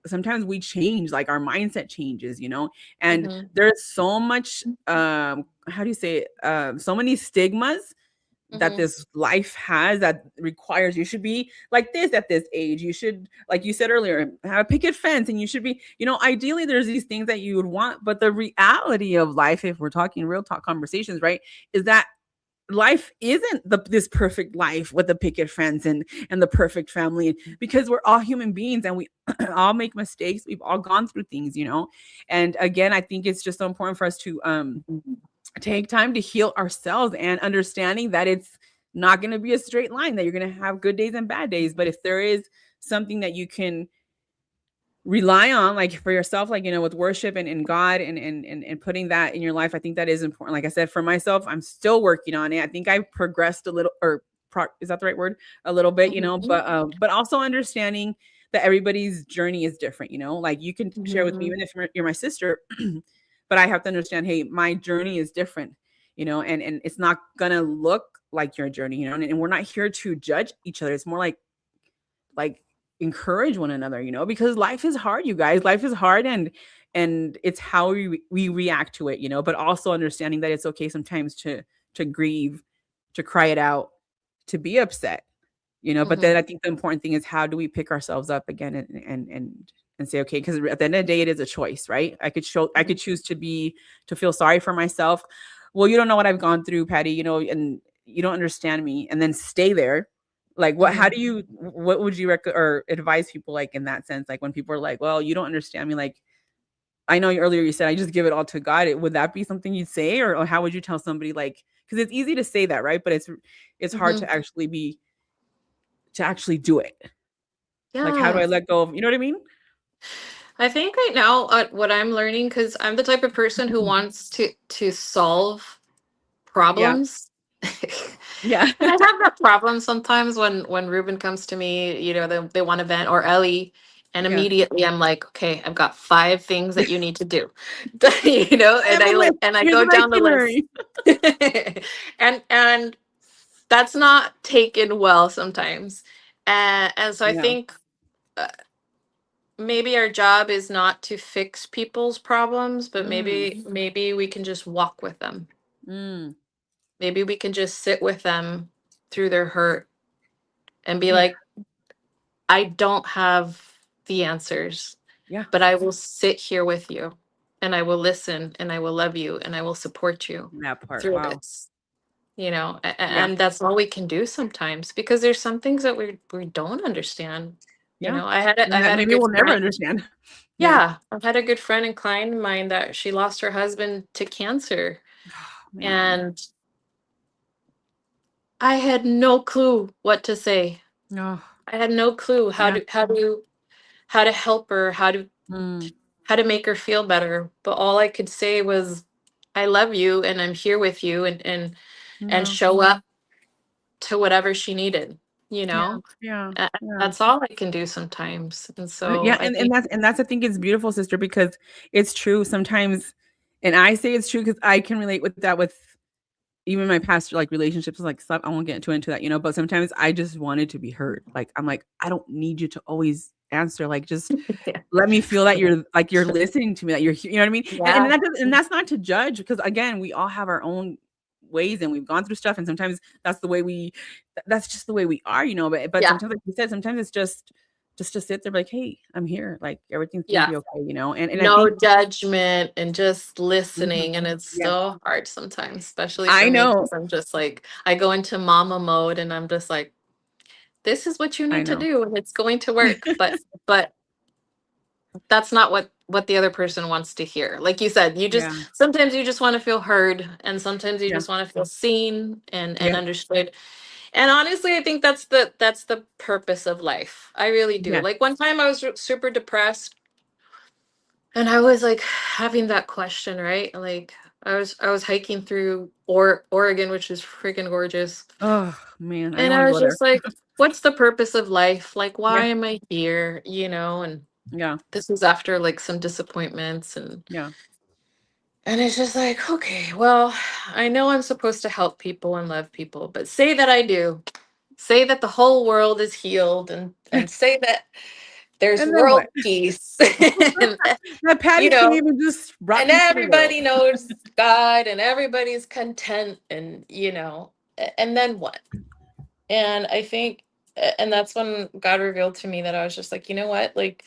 sometimes we change, like our mindset changes, you know, and there's so much, how do you say it? So many stigmas that this life has that requires you should be like this at this age. You should, like you said earlier, have a picket fence, and you should be, you know, ideally there's these things that you would want, but the reality of life, if we're talking real talk conversations, right, is that life isn't this perfect life with the picket fence and the perfect family, because we're all human beings and we all make mistakes. We've all gone through things, you know. And again, I think it's just so important for us to take time to heal ourselves, and understanding that it's not going to be a straight line, that you're going to have good days and bad days. But if there is something that you can rely on, like for yourself, like, you know, with worship and God and putting that in your life, I think that is important. Like I said, for myself, I'm still working on it. I think I progressed a little, or is that the right word? A little bit, you know, but also understanding that everybody's journey is different, you know, like you can share with me, even if you're my sister, but I have to understand, hey, my journey is different, you know, and it's not gonna look like your journey, you know, and we're not here to judge each other. It's more like encourage one another, you know, because life is hard, you guys. Life is hard, and it's how we react to it, you know, but also understanding that it's okay sometimes to grieve, to cry it out, to be upset, you know. But then I think the important thing is, how do we pick ourselves up again and say, okay, because at the end of the day, it is a choice, right? I could choose to feel sorry for myself, well, you don't know what I've gone through, Patty, you know, and you don't understand me, and then stay there. Like, Mhm. what would you or advise people like in that sense? Like when people are like, well, you don't understand me. Like, I know earlier you said I just give it all to God. Would that be something you'd say, or how would you tell somebody like, because it's easy to say that, right? But it's hard Mhm. to actually do it. Like, how do Yeah. I let go of, you know what I mean? I think right now, what I'm learning, because I'm the type of person who wants to solve Yeah. problems. Yeah. And I have that problem sometimes when Ruben comes to me, you know, they want to vent, or Ellie, and Yeah. immediately I'm like, okay, I've got 5 things that you need to do, you know, I have a list. and I Here's go an down the list, itinerary. and that's not taken well sometimes, and so I Yeah. think. Uh, Maybe our job is not to fix people's problems, but Mm, maybe we can just walk with them. mm, Maybe we can just sit with them through their hurt and be yeah. like, I don't have the answers, Yeah. but I will sit here with you and I will listen and I will love you and I will support you That part. through Wow. this. You know, Yeah. and that's all we can do sometimes, because there's some things that we don't understand. You Yeah. know, I And that had a maybe good we'll never friend. understand. Yeah. Yeah, I've had a good friend and client of mine that she lost her husband to cancer, Oh, man. and I had no clue what to say. Oh, I had no clue yeah. how to help her, Mm, how to make her feel better. But all I could say was, I love you and I'm here with you, and yeah. show up to whatever she needed, you Yeah. know? Yeah. Yeah. That's all I can do sometimes. And so Yeah, I and think, that's I think it's beautiful, sister, because it's true sometimes, and I say it's true because I can relate with that with even my past like relationships. Like, stop, I won't get too into that, you know. But sometimes I just wanted to be heard. Like, I'm like, I don't need you to always answer. Like, just yeah. let me feel that you're listening to me, that you know what I mean. And Yeah. and that's not to judge, because again, we all have our own ways and we've gone through stuff, and sometimes that's just the way we are, you know. But Yeah. sometimes, like you said, sometimes it's just to sit there like, hey, I'm here, like everything's gonna Yeah. be okay, you know. And I No think judgment and just mhm, listening. And it's yeah, so hard sometimes, especially for I me, know, because I'm just like, I go into mama mode and I'm just like, this is what you I need to know. do and it's going to work. But that's not what the other person wants to hear. Like you said, you just Yeah, sometimes you just want to feel heard, and sometimes you yeah, just want to feel seen and yeah, understood. And honestly, I think that's the purpose of life. I really do. yeah. Like one time I was super depressed, and I was like having that question, right? Like I was hiking through Oregon, which is freaking gorgeous. Oh man, I And don't want I to was go there. just like, what's the purpose of life? Like, why Yeah, am I here? You know, and yeah, this was after like some disappointments, yeah, and it's just like, okay, well, I know I'm supposed to help people and love people, but say that I do. Say that the whole world is healed, and say that there's and then world what? peace. And That you Patty can't know, even just brought and peace to the world. everybody knows God and everybody's content, and and then what? And I think, and that's when God revealed to me that I was just like, you know what? Like,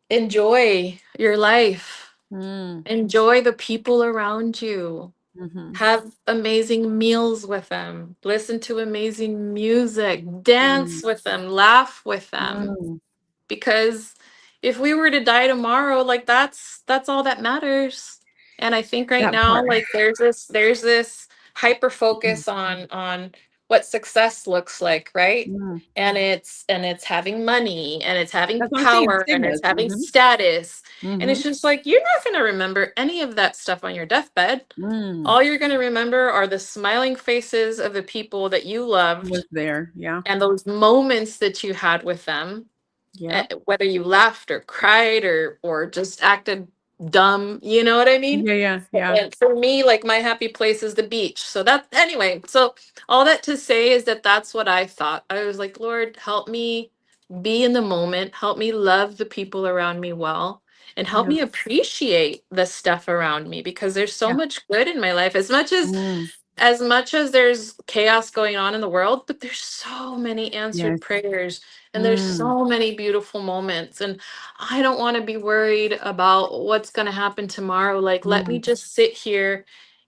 enjoy your life, Mm, enjoy the people around you, mhm, have amazing meals with them, listen to amazing music, mm, dance with them, laugh with them. mm. Because if we were to die tomorrow, like that's all that matters. And I think right That now, part. like there's this hyper focus on what success looks like, right? Mm. And it's having money and it's having That's what I'm saying, power and it's stigmas. having Mhm, status. And it's mhm, just like, you're not going to remember any of that stuff on your deathbed. mm. All you're going to remember are the smiling faces of the people that you Was loved there, yeah. and those moments that you had with them, Yep. whether you laughed or cried or just acted dumb, you know what I mean? Yeah, yeah, yeah, And for me, like my happy place is the beach. So that anyway, so all that to say is that that's what I thought. I was like, Lord, help me be in the moment, help me love the people around me well, and help yeah, me appreciate the stuff around me, because there's so yeah. much good in my life. Mm. As much as there's chaos going on in the world, but there's so many answered Yes. prayers and there's Mm. so many beautiful moments. And I don't want to be worried about what's going to happen tomorrow. Like, let me Mm. just sit here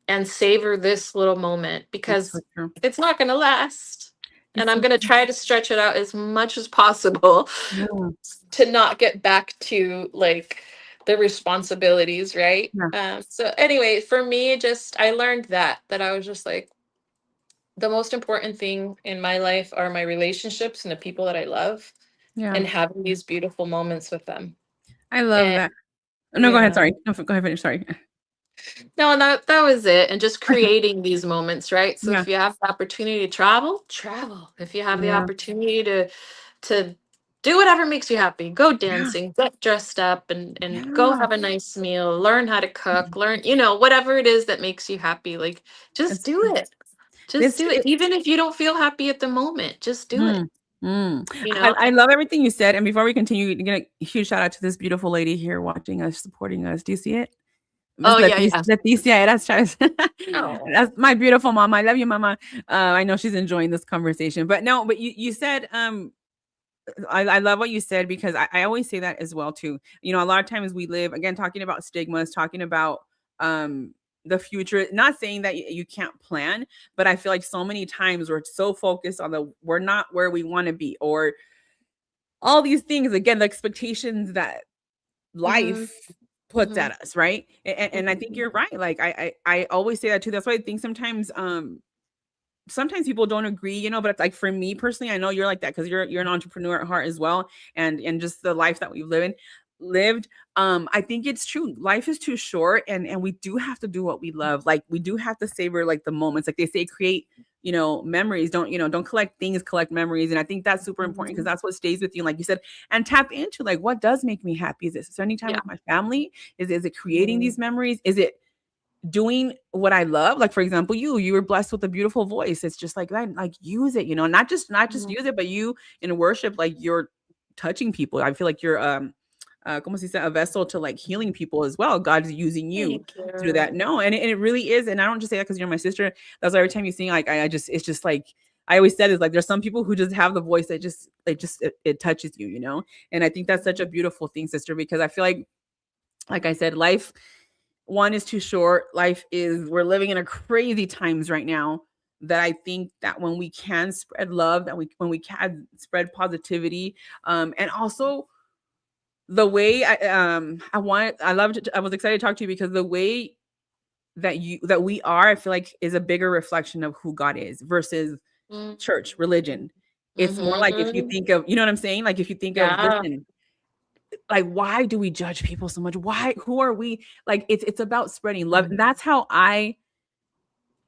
and savor this little moment, It's because so true. it's not going to last. And It's I'm so going to true. try to stretch it out as much as possible Yeah. to not get back to like the responsibilities, right? Yeah. So anyway, for me, just I learned that I was just like, the most important thing in my life are my relationships and the people that I love, Yeah. and having these beautiful moments with them. I love And that. No, go ahead. yeah, Sorry. No, go ahead. Finish. Sorry. no, that was it. And just creating these moments, right? So Yeah. if you have the opportunity to travel, travel. If you have the Yeah. opportunity to do whatever makes you happy, go Yeah. dancing, get dressed up, and go Yeah. have a nice meal, learn how to cook, learn, whatever it is that makes you happy, like just It's do true. it. Just It's do it. Even if you don't feel happy at the moment, just do it, Mm, mm. you I, know? I love everything you said. And before we continue, get a huge shout out to this beautiful lady here watching us, supporting us. Do you see it? Miss Oh yeah, yeah. Leticia, Oh. that's my beautiful mom. I love you, mama. I know she's enjoying this conversation. But no, but you said I love what you said, because I always say that as well too. A lot of times we live, again, talking about stigmas, talking about um the future, not saying that you can't plan, but I feel like so many times we're so focused on we're not where we want to be, or all these things, again, the expectations that Mhm. life puts Mhm. at us, right? And I think Mhm. you're right. Like I always say that too. That's why I think sometimes people don't agree, but it's like, for me personally, I know you're like that, because you're an entrepreneur at heart as well, and just the life that we've lived. I think it's true. Life is too short, and we do have to do what we love. Like, we do have to savor, like, the moments, like they say, create memories. Don't collect things, collect memories. And I think that's super important, because Mhm. that's what stays with you, like you said. And tap into, like, what does make me happy. Is it spending time Yeah. with my family? Is it creating Mhm. these memories? Is it doing what I love? Like, for example, you were blessed with a beautiful voice. It's just like that, like, use it, not just Mhm. use it, but you in worship, like, you're touching people. I feel like you're como se dice, a vessel to, like, healing people as well. God's using you Thank to do that. you. No, and it really is. And I don't just say that because you're my sister. That's why every time you sing, like, I just, it's just like, I always said, is like, there's some people who just have the voice that just, it touches you. And I think that's such a beautiful thing, sister, because I feel like I said, life, one, is too short. We're living in a crazy times right now, that I think that when we can spread love, when we can spread positivity, and also the way I was excited to talk to you, because the way that we are, I feel like, is a bigger reflection of who God is versus church, religion. It's more like, if you Mhm. think of, you know what I'm saying? Like, if you think of, Yeah. listen, like, why do we judge people so much? Who are we? Like, it's about spreading love. And that's how I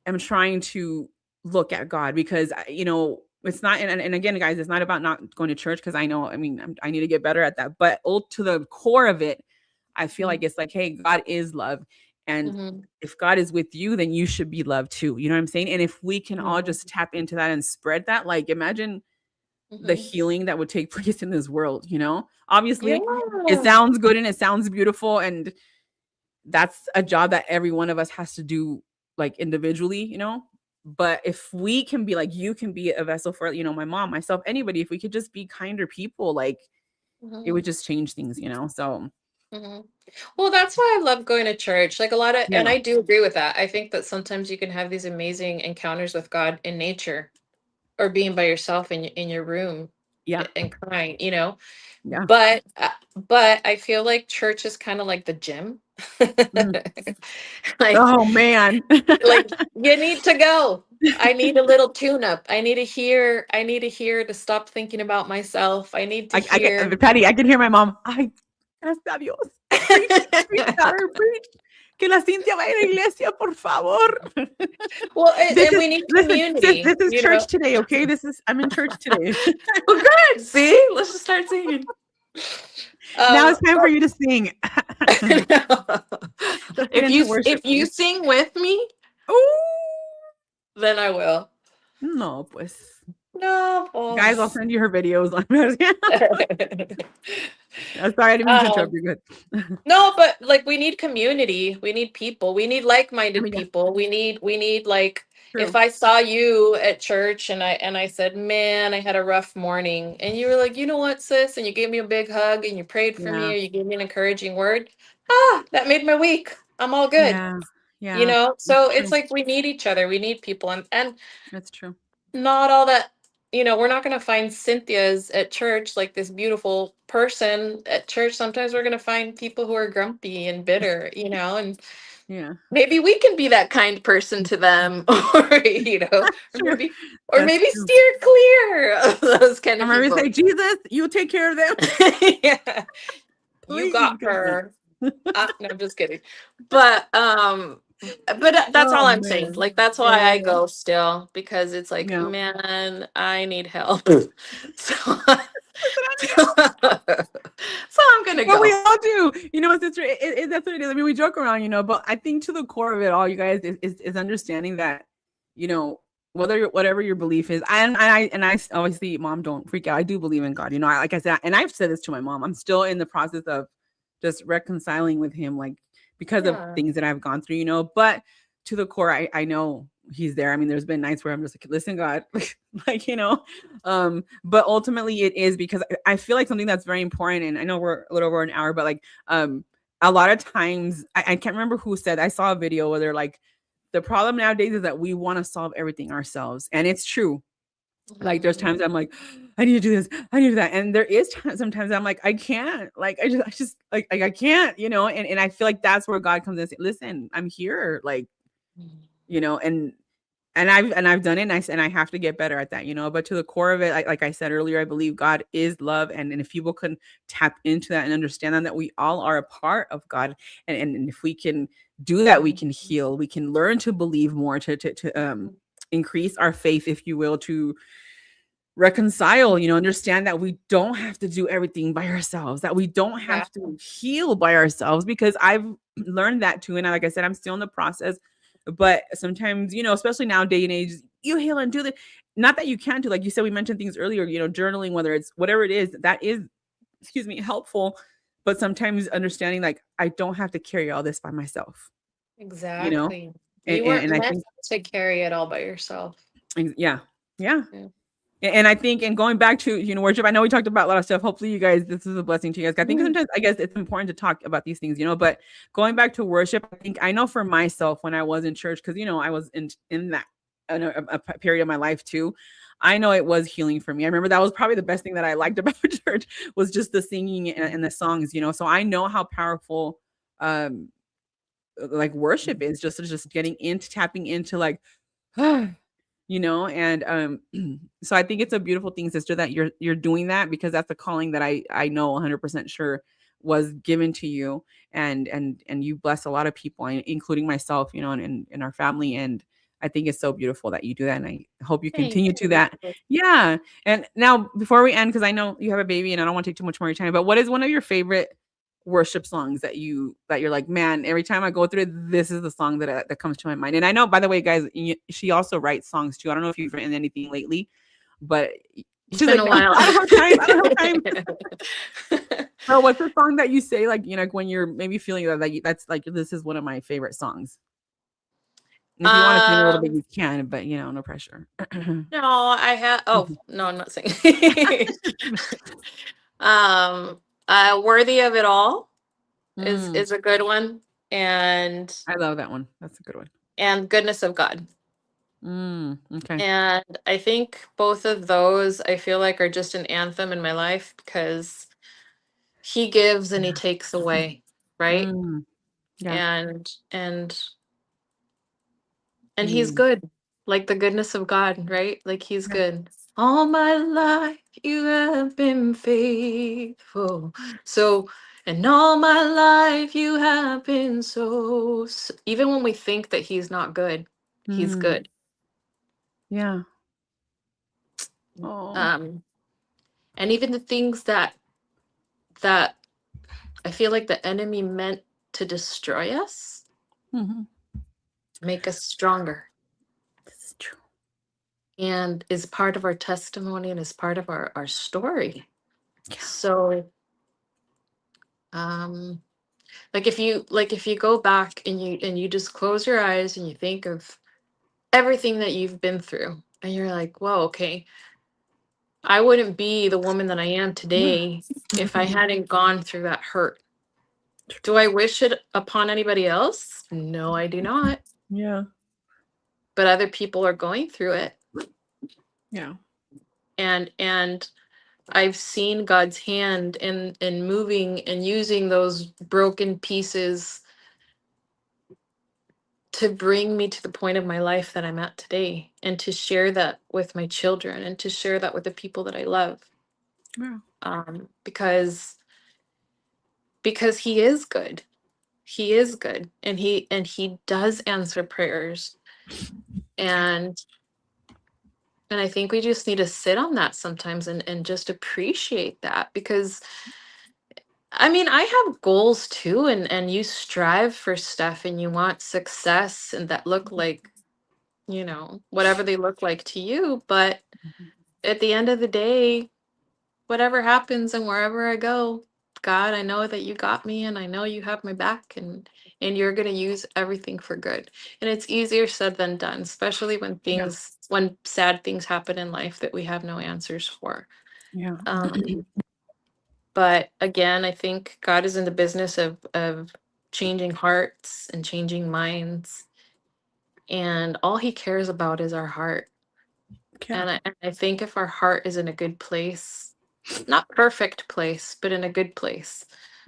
am trying to look at God, because it's not, and again, guys, it's not about not going to church, because I know, I mean, I need to get better at that, but to the core of it, I feel like it's like, hey, God is love. And Mhm. if God is with you, then you should be loved too. You know what I'm saying? And if we can all Mhm. just tap into that and spread that, like, imagine the Mhm. healing that would take place in this world. Obviously, it Yeah. sounds good and it sounds beautiful, and that's a job that every one of us has to do, like, individually. But if we can be, like, you can be a vessel for, my mom, myself, anybody, if we could just be kinder people, like, it Mhm. would just change things. So Mhm. Well, that's why I love going to church. Like a lot of, yeah, and I do agree with that. I think that sometimes you can have these amazing encounters with God in nature, or being by yourself in your room, yeah, and crying. yeah. But I feel like church is kind of like the gym. Mm. like Oh man. like you need to go. I need a little tune up. I need to hear to stop thinking about myself. I need to I hear. can, Patty, I can hear my mom. Ay, gracias a Dios. Preach, daughter, preach. Que la Cinthia vaya a la iglesia, por favor. Well, This and is, we need listen, sis, community, this is church today, okay? I'm in church today. Well, good. See, let's just start singing. Now it's time for But you to sing. Let's get if into you worship, if you please. sing with me, Ooh, then I will. no, pues. No, Guys, I'll boss. send you her videos. Sorry, I didn't mean to interrupt. um, You're good. no, but like we need community. We need people. We need I like-minded mean, yeah, people. We need like if true. I saw you at church and I said, "Man, I had a rough morning." And you were like, "You know what, sis?" And you gave me a big hug and you prayed for me, Yeah, or you gave me an encouraging word. That made my week. I'm all good. yeah. You Yeah, know, that's so it's true. like we need each other. We need people, and That's true. not all that, you know, we're not going to find Cynthia's at church, like this beautiful person at church. Sometimes we're going to find people who are grumpy and bitter, you know, and Yeah, maybe we can be that kind person to them, or you know, that's true. or That's maybe true. steer clear of those kind I of remember people. say, Jesus, you take care of them, Yeah, you please. got Goodness. her. No, I'm just kidding. But that's Oh all I'm saying. man. Like that's Yeah, why yeah, I yeah. go still, because it's like, Yeah. man, I need help. So, so I'm gonna Well, we go. all do. You know, sister, that's what it is. I mean, we joke around, you know, but I think to the core of it all, you guys, is understanding that, you know, whatever your belief is, and I obviously, mom, don't freak out. I do believe in God. You know, like I said, and I've said this to my mom. I'm still in the process of just reconciling with him, like because of Yeah. things that I've gone through, you know. But to the core, I know he's there. I mean, there's been nights where I'm just like, listen, God, like, you know, but ultimately it is because I feel like something that's very important, and I know we're a little over an hour, but like a lot of times I can't remember who said, I saw a video where they're like, the problem nowadays is that we want to solve everything ourselves. And it's true. Like there's times I'm like, I need to do this, I need to do that. And there is times sometimes I'm like, I can't, like I just like I can't, you know, and I feel like that's where God comes in and say, listen, I'm here, like, you know, and I've done it, and I have to get better at that, you know. But to the core of it, like I said earlier, I believe God is love, and if people can tap into that and understand that we all are a part of God, and if we can do that, we can heal, we can learn to believe more, to increase our faith, if you will, to reconcile, you know, understand that we don't have to do everything by ourselves, that we don't Yeah. have to heal by ourselves, because I've learned that too. And like I said, I'm still in the process, but sometimes, you know, especially now day and age, you heal and do the, not that you can't do, like you said, we mentioned things earlier, you know, journaling, whether it's whatever it is, that is, excuse me, helpful. But sometimes understanding like I don't have to carry all this by myself, you know, Exactly. and, You and, weren't and I meant think, to carry it all by yourself. yeah, yeah. Yeah. And I think, and going back to, you know, worship, I know we talked about a lot of stuff. Hopefully you guys, this is a blessing to you guys. I think sometimes, I guess it's important to talk about these things, you know, but going back to worship, I think, I know for myself when I was in church, because, you know, I was in that a period of my life too. I know it was healing for me. I remember that was probably the best thing that I liked about church was just the singing and the songs, you know. So I know how powerful um like worship is, just getting into, tapping into like you know. And so I think it's a beautiful thing, sister, that you're doing that, because that's a calling that I know 100% sure was given to you, and you bless a lot of people, including myself, you know, and our family. And I think it's so beautiful that you do that, and I hope you Thank continue to you. that. Yeah. And now before we end, because I know you have a baby and I don't want to take too much more of your time, but what is one of your favorite worship songs that you're like, man, every time I go through it, this is the song that comes to my mind? And I know, by the way, guys, she also writes songs too. I don't know if you've written anything lately, but It's she's been like, a I while. don't have time. I don't have time. So what's the song that you say, like, you know, like when you're maybe feeling that, like, that's like, this is one of my favorite songs? And if you want to sing a little bit, um, you can, but you know, no pressure. no, I have. Oh no, I'm not saying. um, Worthy of It All Mm, is a good one, and I love that one. That's a good one. Goodness of God. Okay. And I think both of those I feel like are just an anthem in my life, because he gives and he Yeah. takes away, right? Mm, yeah. And he's Mm, good. Like the goodness of God, right? Like he's yeah. good. All my life you have been faithful. So, and all my life you have been so, even when we think that he's not good, he's Mm, good. yeah. Oh. Um and even the things that I feel like the enemy meant to destroy us, Mhm. make us stronger, This is true. and is part of our testimony and is part of our story. Yeah. So um if you go back and you just close your eyes and you think of everything that you've been through, and you're like, whoa, okay, I wouldn't be the woman that I am today if I hadn't gone through that hurt. Do I wish it upon anybody else? No, I do not. Yeah. But other people are going through it. Yeah. And I've seen God's hand in moving and using those broken pieces to bring me to the point of my life that I'm at today, and to share that with my children, and to share that with the people that I love. Yeah. Because he is good. He is good, and he does answer prayers. And I think we just need to sit on that sometimes and just appreciate that, because I mean, I have goals too, and you strive for stuff, and you want success, and that look like, whatever they look like to you. But at the end of the day, whatever happens and wherever I go, God, I know that you got me, and I know you have my back, and you're going to use everything for good. And it's easier said than done, especially Yeah. when sad things happen in life that we have no answers for. Yeah. But again, I think God is in the business of changing hearts and changing minds. And all he cares about is our heart. Yeah. And I think if our heart is in a good place, not perfect place, but in a good place,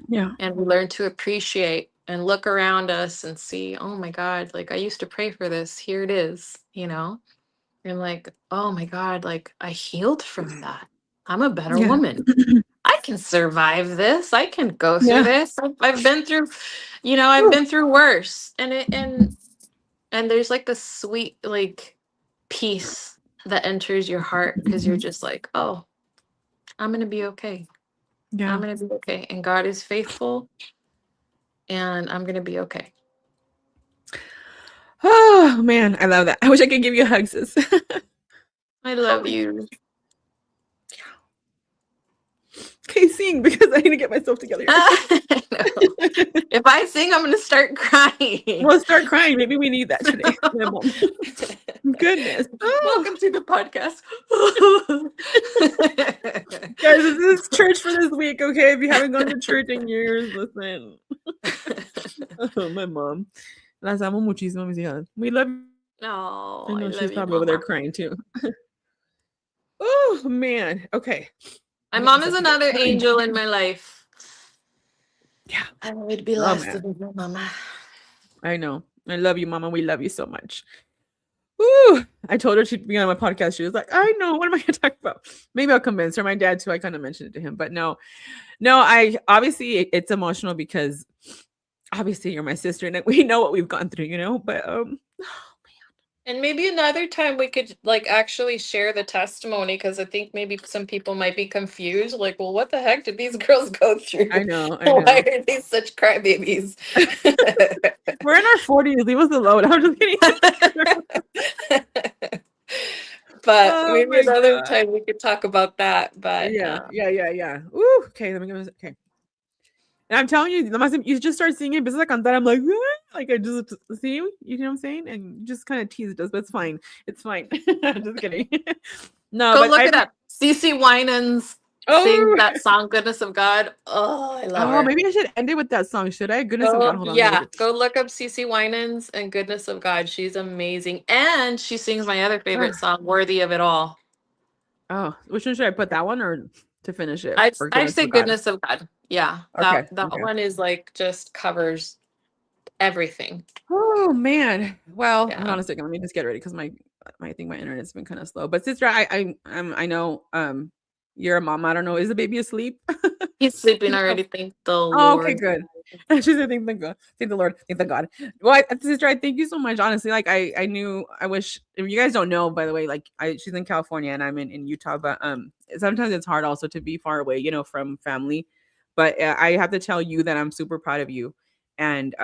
Yeah. and we learn to appreciate and look around us and see, oh my God, like I used to pray for this. Here it is, And like, oh my God, like I healed from that. I'm a better Yeah. woman. I can survive this. I can go through Yeah. this. I've been through, I've been through worse. And there's like a sweet like peace that enters your heart, because you're just like, oh, I'm gonna be okay. Yeah. I'm gonna be okay. And God is faithful, and I'm gonna be okay. Oh man, I love that. I wish I could give you hugs. Sis. I love you. Okay, sing, because I need to get myself together. I know. If I sing, I'm gonna start crying. We'll start crying. Maybe we need that today. My mom. Goodness. Welcome to the podcast. Guys, this is church for this week, okay? If you haven't gone to church in years, listen. Oh, my mom. Las amo muchísimo, mis hijas. We love you. No, I know she's love you, probably over there Mama. crying too. Oh, man. Okay. My Get mom is myself together. another angel in my life. Yeah. I would be Oh, lost man. without my mama. I know. I love you, Mama. We love you so much. Woo! I told her she'd be on my podcast. She was like, I know. What am I going to talk about? Maybe I'll convince her. My dad, too. I kind of mentioned it to him. But no, I obviously it's emotional because obviously you're my sister and we know what we've gone through, but And maybe another time we could like actually share the testimony, because I think maybe some people might be confused. Like, well, what the heck did these girls go through? I know. Why are they such crybabies? We're in our 40s. Leave us alone. I'm just kidding. But Oh maybe my another God. time we could talk about that. But Yeah. Ooh, okay, let me go. Okay. And I'm telling you, you just start singing Empiezas a cantar. I'm like, "Ah," like I just see you know what I'm saying? And you just kind of teased us, but it's fine. It's fine. I'm just kidding. No, go but look it up. CeCe Winans sings that song, Goodness of God. Oh, I love her. Maybe I should end it with that song. Should I? Goodness of God. Hold on. Yeah, go look up CeCe Winans and Goodness of God. She's amazing. And she sings my other favorite song, Worthy of It All. Oh, which one should I put? That one or to finish it? I'd say Goodness of God. Yeah. Okay. That one is like just covers everything. Oh man. Well, Yeah. hold on a second. Let me just get ready because I think my internet's been kind of slow. But sister, I know you're a mom. I don't know. Is the baby asleep? He's sleeping already. Thank the Oh, Lord. okay, good. She said, "Thank the God, thank the Lord, thank the God." Well, sister, I thank you so much. Honestly, like I knew. I wish if you guys don't know, by the way, like she's in California and I'm in Utah, but sometimes it's hard also to be far away, from family. But I have to tell you that I'm super proud of you, and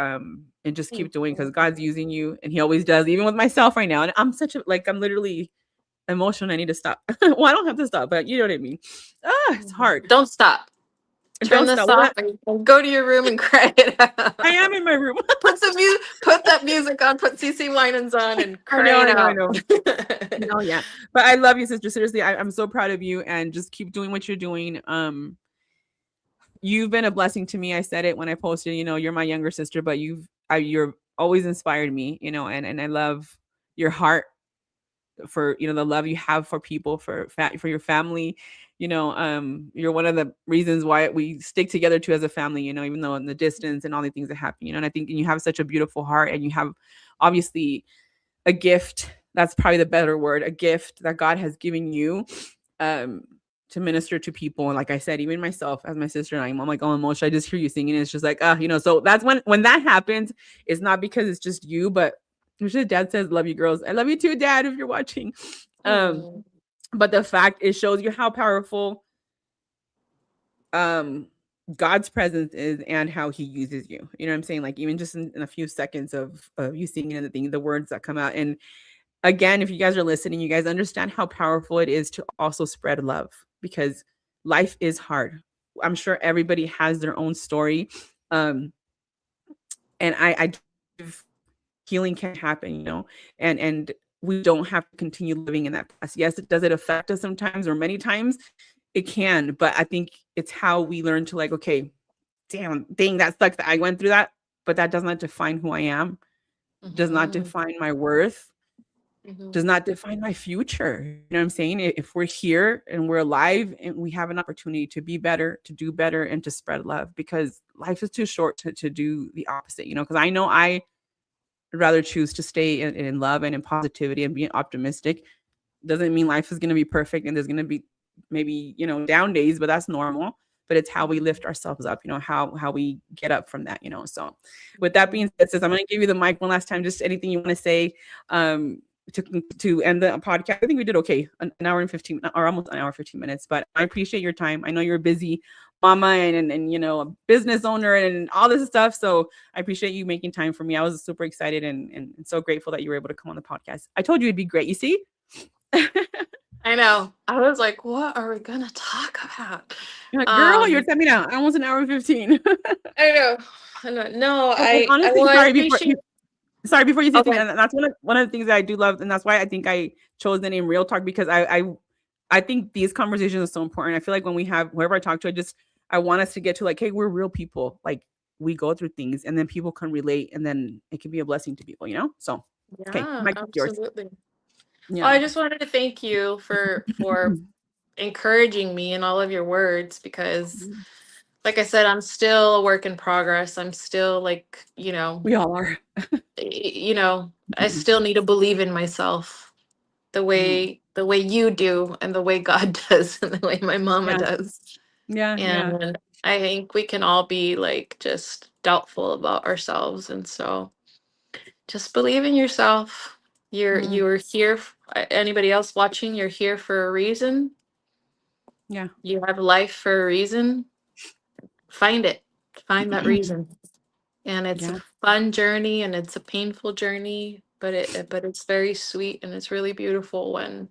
just keep doing because God's using you, and He always does, even with myself right now. And I'm I'm literally emotional. I need to stop. Well, I don't have to stop, but you know what I mean. It's hard. Don't stop. Turn this off and go to your room and cry it out. I am in my room. Put that music on, put CeCe Winans on and cry it out. I know. No, yeah. But I love you, sister. Seriously, I'm so proud of you and just keep doing what you're doing. you've been a blessing to me. I said it when I posted, you're my younger sister, but you're always inspired me, and I love your heart for, the love you have for people, for your family. You're one of the reasons why we stick together too as a family, even though in the distance and all the things that happen, and I think you have such a beautiful heart, and you have obviously a gift. That's probably the better word, a gift that God has given you, to minister to people. And like I said, even myself, as my sister and I'm like, oh, emotional. I just hear you singing. And it's just like, so that's when that happens. It's not because it's just you, but Dad says, love you girls. I love you too, Dad, if you're watching. But the fact, it shows you how powerful God's presence is and how he uses you. You know what I'm saying? Like even just in a few seconds of you singing and the words that come out. And again, if you guys are listening, you guys understand how powerful it is to also spread love, because life is hard. I'm sure everybody has their own story. And I healing can happen, and we don't have to continue living in that past. Yes, does it affect us sometimes, or many times it can, but I think it's how we learn to like, okay, dang, that sucks that I went through that, but that does not define who I am, does not define my worth, does not define my future. You know what I'm saying? If we're here and we're alive and we have an opportunity to be better, to do better, and to spread love, because life is too short to do the opposite, because I know I would rather choose to stay in love and in positivity and being optimistic. Doesn't mean life is going to be perfect, and there's going to be maybe, down days, but that's normal. But it's how we lift ourselves up, how we get up from that, So with that being said, sis, I'm going to give you the mic one last time. Just anything you want to say to end the podcast. I think we did okay, an hour and 15, or almost an hour 15 minutes. But I appreciate your time. I know you're a busy mama and a business owner and all this stuff. So I appreciate you making time for me. I was super excited and so grateful that you were able to come on the podcast. I told you it'd be great. You see? I know. I was like, what are we gonna talk about? You're like, girl, you're telling me now. Almost an hour and 15. I know. No, honestly, sorry, before you say Okay. something, that's one of the things that I do love, and that's why I think I chose the name Real Talk, because I think these conversations are so important. I feel like when we have whoever I talk to, I want us to get to like, hey, we're real people. Like we go through things, and then people can relate, and then it can be a blessing to people, So okay, Yeah, yours. absolutely. Yeah. Well, I just wanted to thank you for encouraging me in all of your words, because like I said, I'm still a work in progress. I'm still like, we all are. I still need to believe in myself the way you do, and the way God does, and the way my mama does. Yeah. And I think we can all be like just doubtful about ourselves, and so just believe in yourself. You're here. Anybody else watching, you're here for a reason. Yeah. You have life for a reason. Find it. Find that reason. And it's a fun journey, and it's a painful journey, but it's very sweet, and it's really beautiful when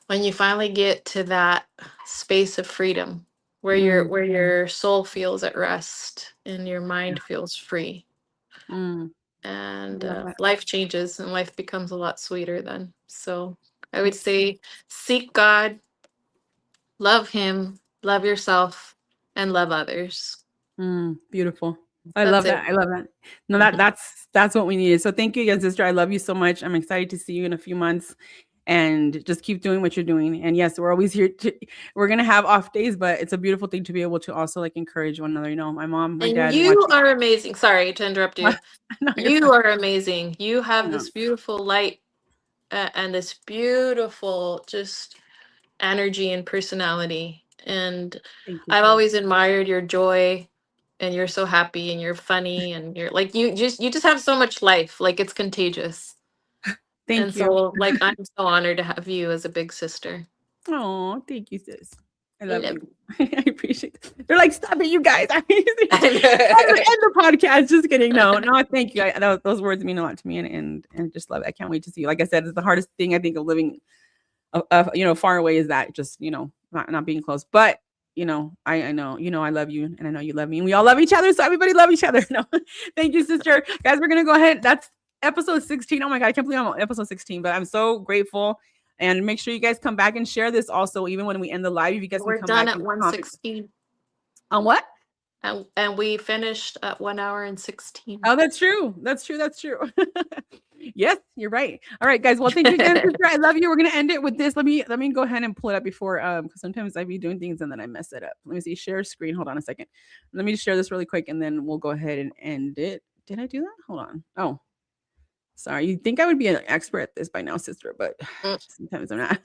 you finally get to that space of freedom where your soul feels at rest and your mind feels free. And life changes, and life becomes a lot sweeter then. So I would say seek God, love him, love yourself, and love others. Beautiful. I love that. No, that's what we needed. So thank you again, sister. I love you so much. I'm excited to see you in a few months, and just keep doing what you're doing. And yes, we're always here we're going to have off days, but it's a beautiful thing to be able to also like encourage one another. My mom, my dad. You are amazing. Sorry to interrupt you. No, you are amazing. You have this beautiful light and this beautiful just energy and personality. And I've always admired your joy, and you're so happy, and you're funny, and you're like, you just have so much life. Like it's contagious. Thank you. So like, I'm so honored to have you as a big sister. Oh, thank you, sis. I love you. I appreciate it. They're like, stop it, you guys. End the podcast. Just kidding. No, thank you. Those words mean a lot to me, and just love it. I can't wait to see you. Like I said, it's the hardest thing I think of living, far away, is that just, not being close. But I know, I love you, and I know you love me, and we all love each other. So everybody love each other. No, thank you, sister. Guys, we're gonna go ahead. That's episode 16. Oh my God, I can't believe I'm on episode 16, but I'm so grateful. And make sure you guys come back and share this also, even when we end the live. If you guys we're can come done back at 116. On what? And we finished at 1 hour and 16. Oh, that's true. That's true. Yes, you're right. All right, guys. Well, thank you again, sister. I love you. We're gonna end it with this. Let me go ahead and pull it up before because sometimes I be doing things and then I mess it up. Let me see. Share screen. Hold on a second. Let me just share this really quick and then we'll go ahead and end it. Did I do that? Hold on. Oh, sorry. You'd think I would be an expert at this by now, sister, but sometimes I'm not.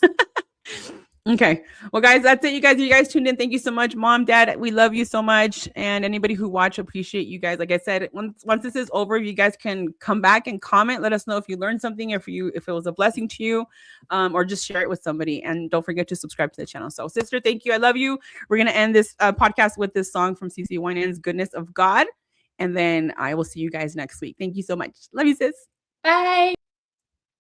Okay. Well, guys, that's it. You guys tuned in. Thank you so much. Mom, Dad, we love you so much. And anybody who watched, appreciate you guys. Like I said, once this is over, you guys can come back and comment. Let us know if you learned something, if it was a blessing to you, or just share it with somebody. And don't forget to subscribe to the channel. So, sister, thank you. I love you. We're going to end this podcast with this song from CeCe Winans, Goodness of God. And then I will see you guys next week. Thank you so much. Love you, sis. Bye.